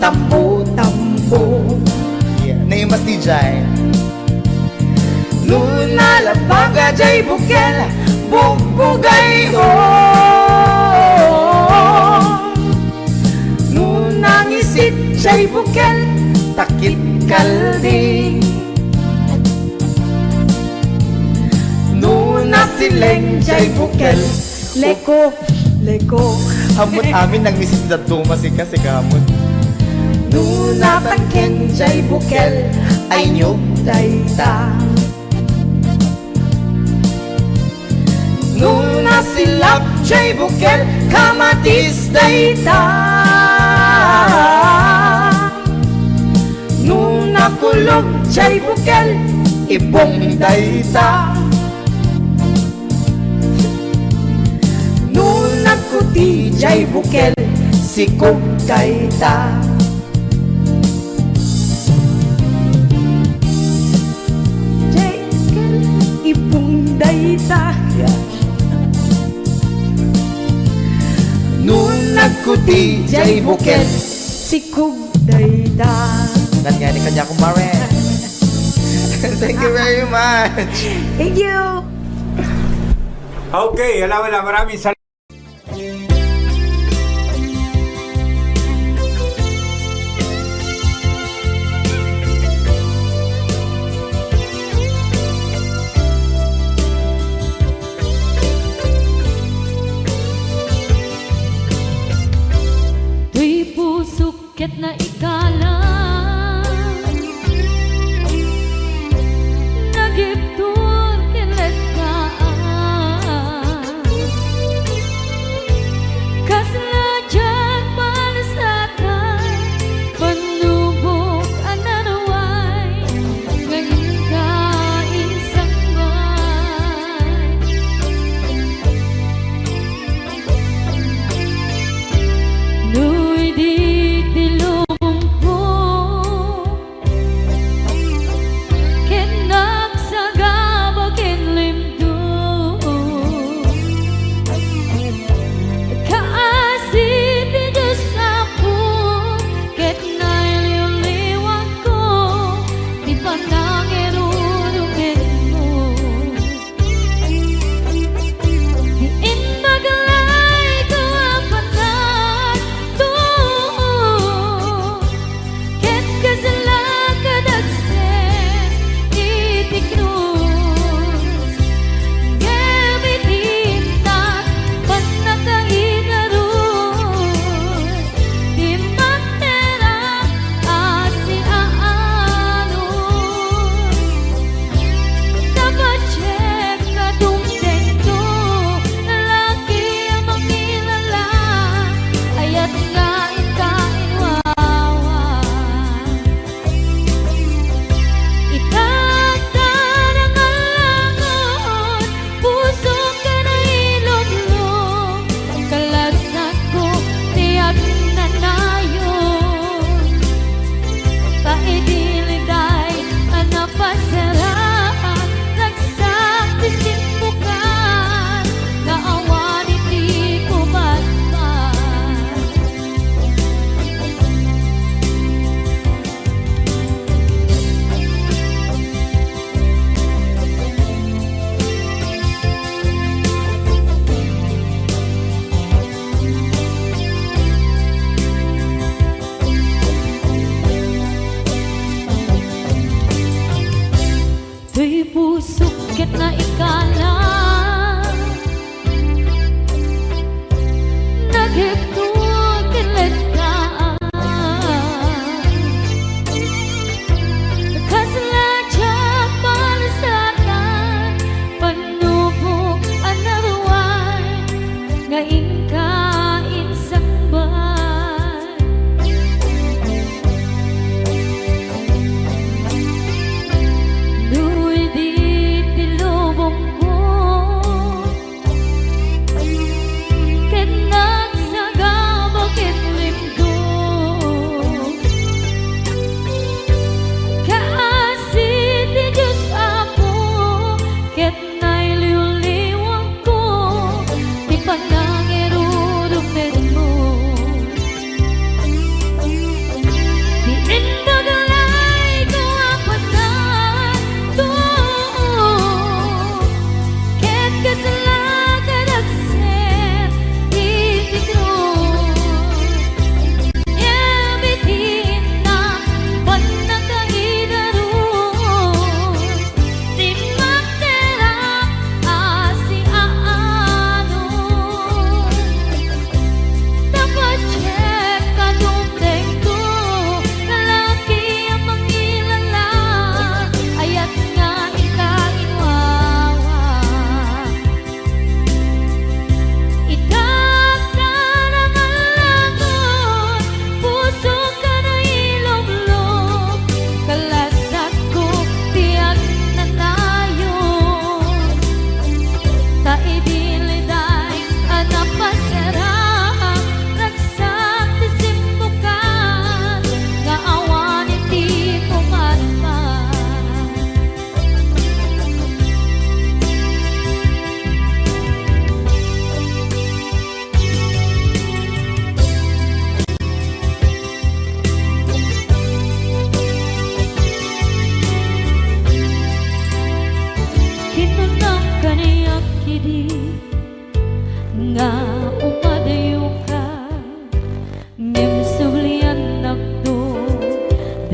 Speaker 8: tambo-tambo
Speaker 1: Yeah, naimas ni Jai.
Speaker 8: Nuna labaga jay bukel bugbugay Nuna ngisit jay bukel takit kaldi Nuna sileng jay bukel leko
Speaker 1: Hamot amin nang misin na tumasi kasi kamot.
Speaker 8: Nuna tangken jay bukel ay nyog dayda. Nuna silap jay bukel kamatis dayda. Nuna kulog jay bukel ibong dayda. Nuna kuti jay bukel sikog dayda.
Speaker 2: Nagkuti jay bukel
Speaker 8: sikog dayda.
Speaker 1: Ganyan ni kanya kumare.
Speaker 8: Thank you very much.
Speaker 5: Thank you.
Speaker 9: Okay, wala, maraming salamat.
Speaker 7: Tuy pusukit na ikalang nagiptur kilit kaan kasla dyan malasatan panubok ananaway ngayon ka insangay Nu'y di tilong po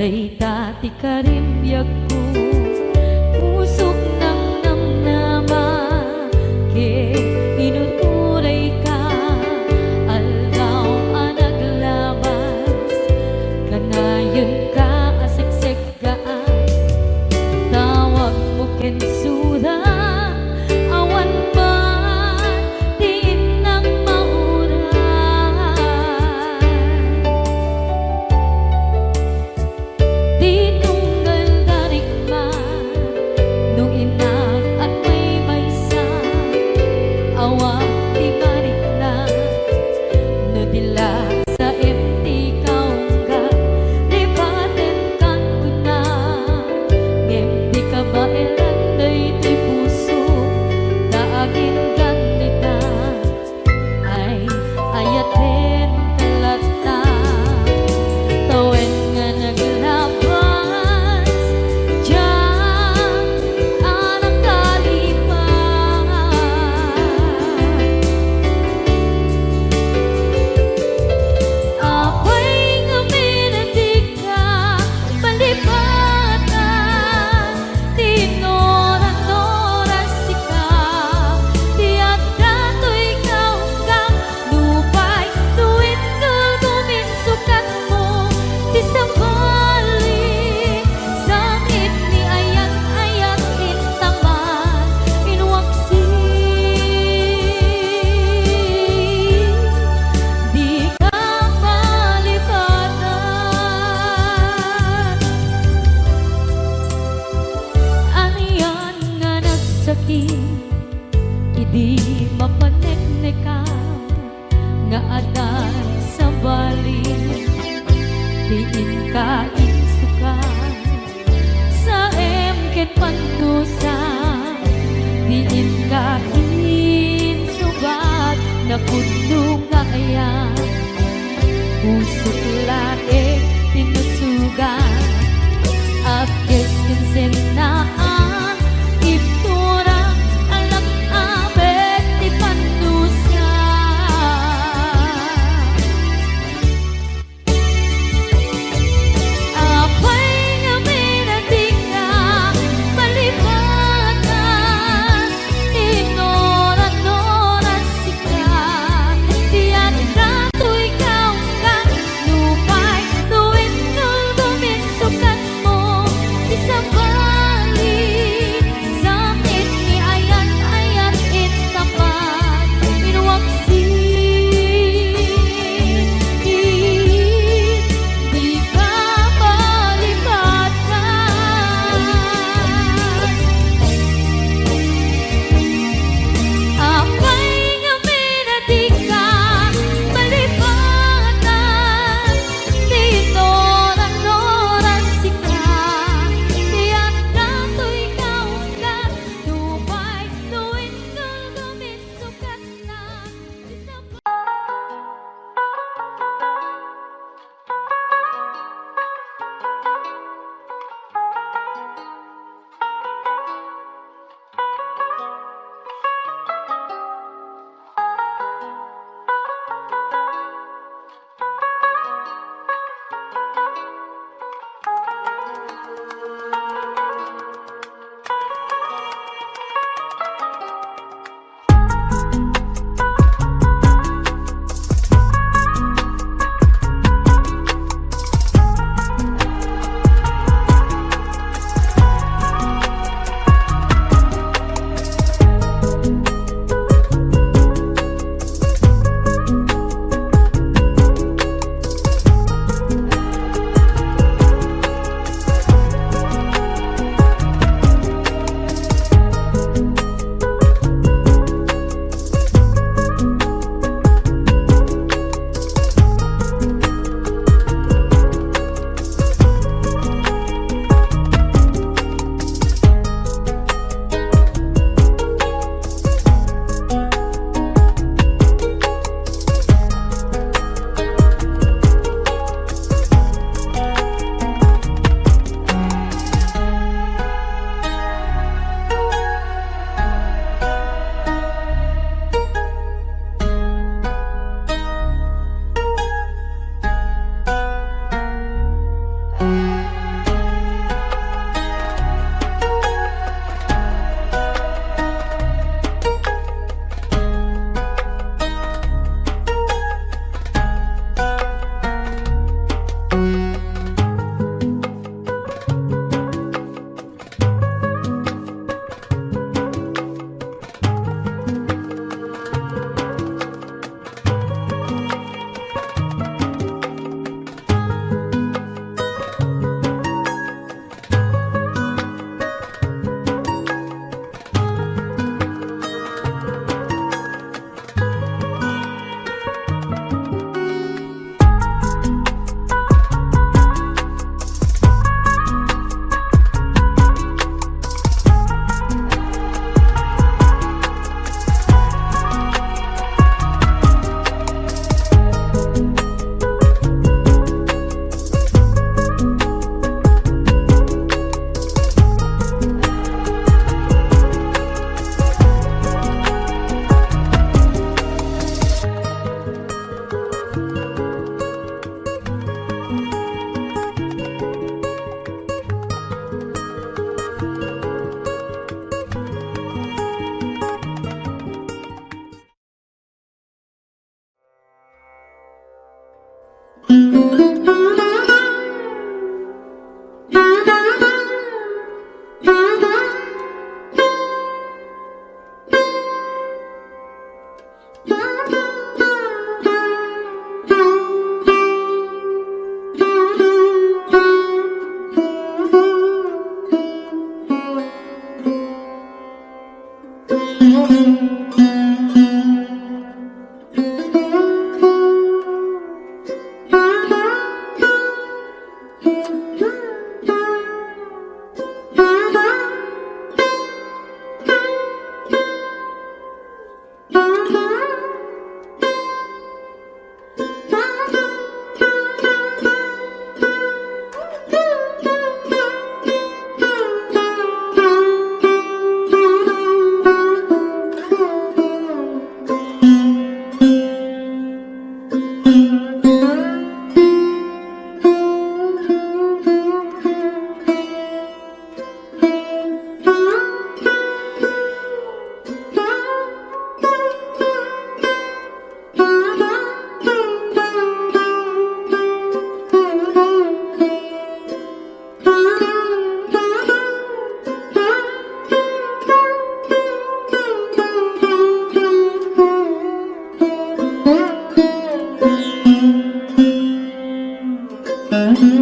Speaker 7: Day dati ka rin biyag ko, pusok ng namnama, ke inuturay ka, aldaw ang naglabas, kanayon ka asiksik ka, tawag mo kensura, awan pa, diin ng mauran. Di tunggal darik ba, nung inak at may baysa, awang di balik na, no dila sa empty kaungga, lipatin kan ko na, empty ka ba ilan da'y puso, daagin ganita, ay ayatin kalata. Tawen nga naglabas, diyan anak kalipas. Apay nga minatig ka, palipatan, tinoran-noras ikaw, tiyak dato'y kaunggang, lupay, tuwid kul guminsukat mo, di sa balik, sakit ni ayak-ayak intaman, inwaksi. Di ka malipatan, aniyan nga nagsakit, idi mapaneknekaw, nga adan sa balik, diin ka insuka, sa emket pandusa, diin ka insubat, na puno nga ayan, pusok laik tinusugan, apkes kinsenaan, ipturang alam abet di panusa. Apay nga minatig ka, palipatan, tinoran-noras ika, tiyan dato'y kaunggang, lupay,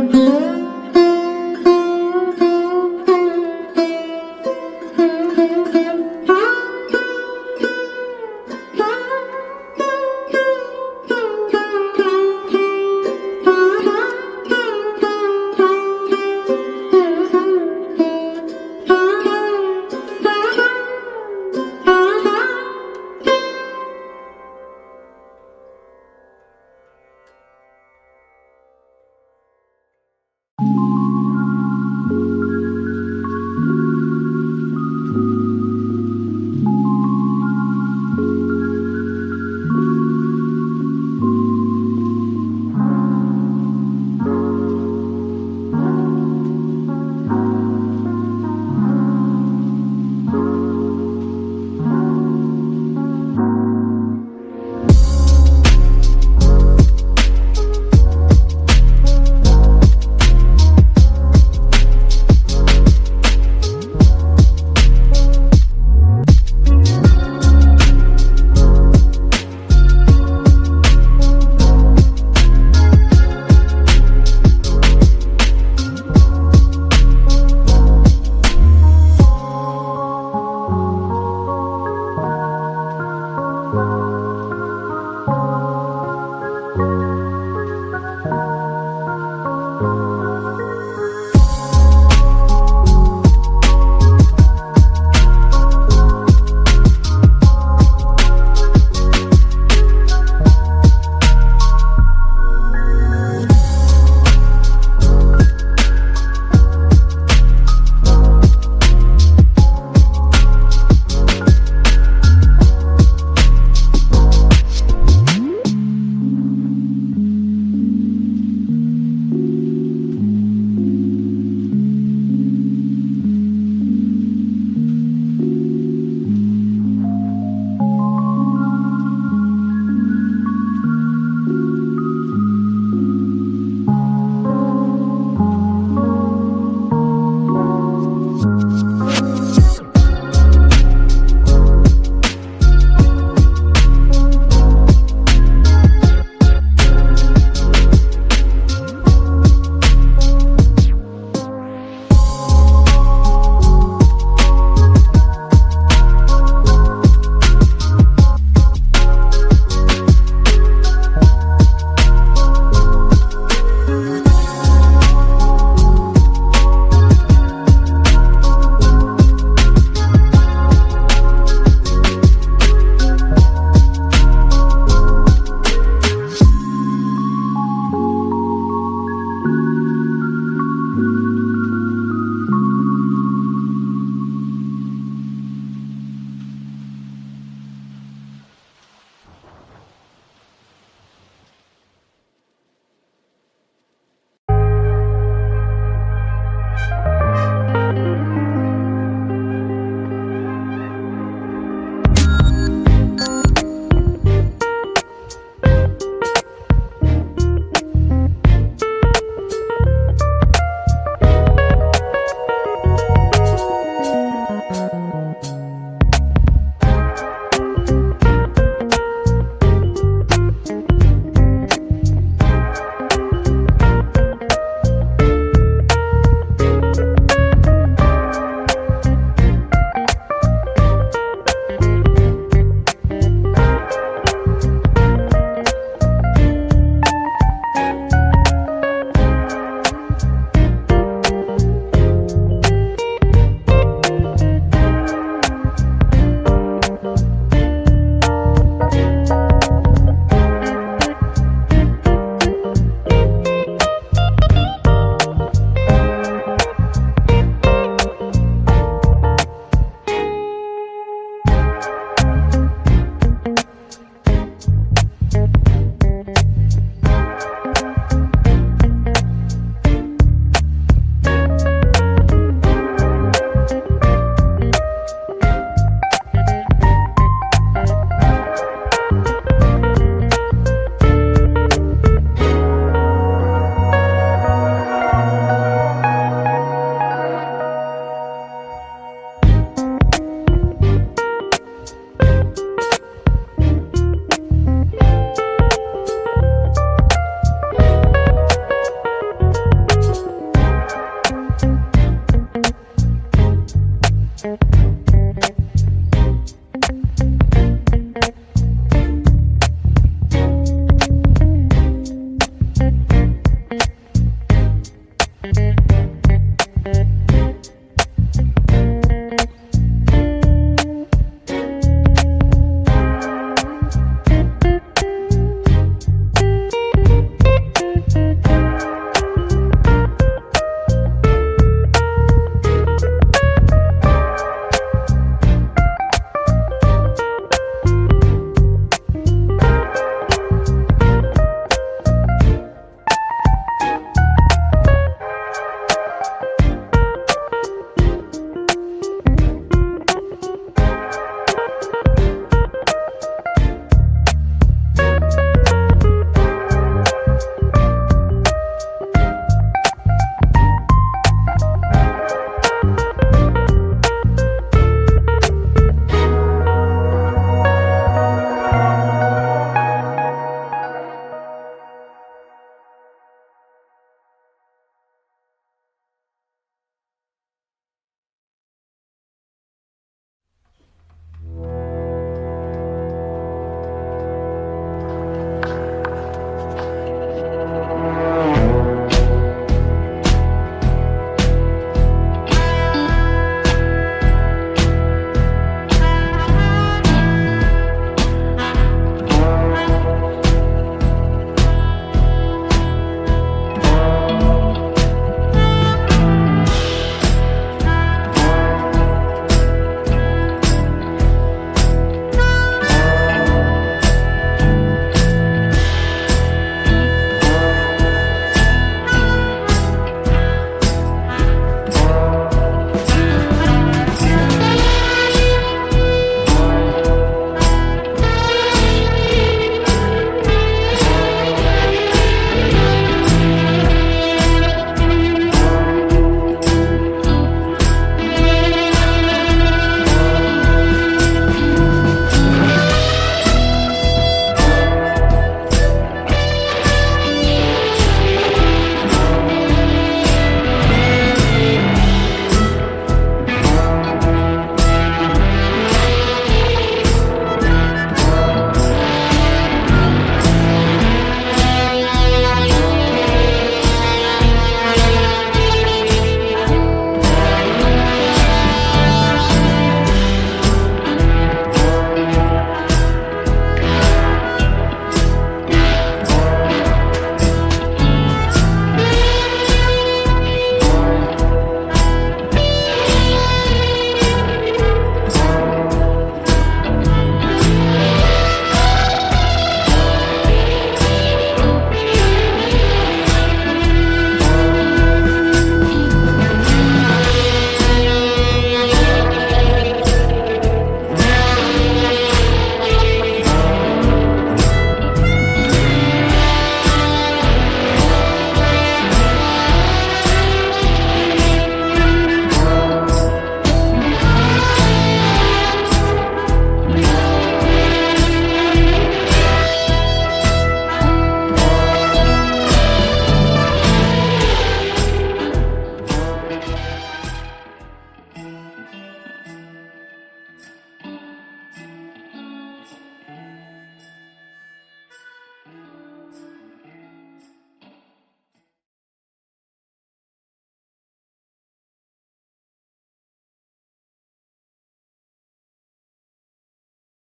Speaker 5: Thank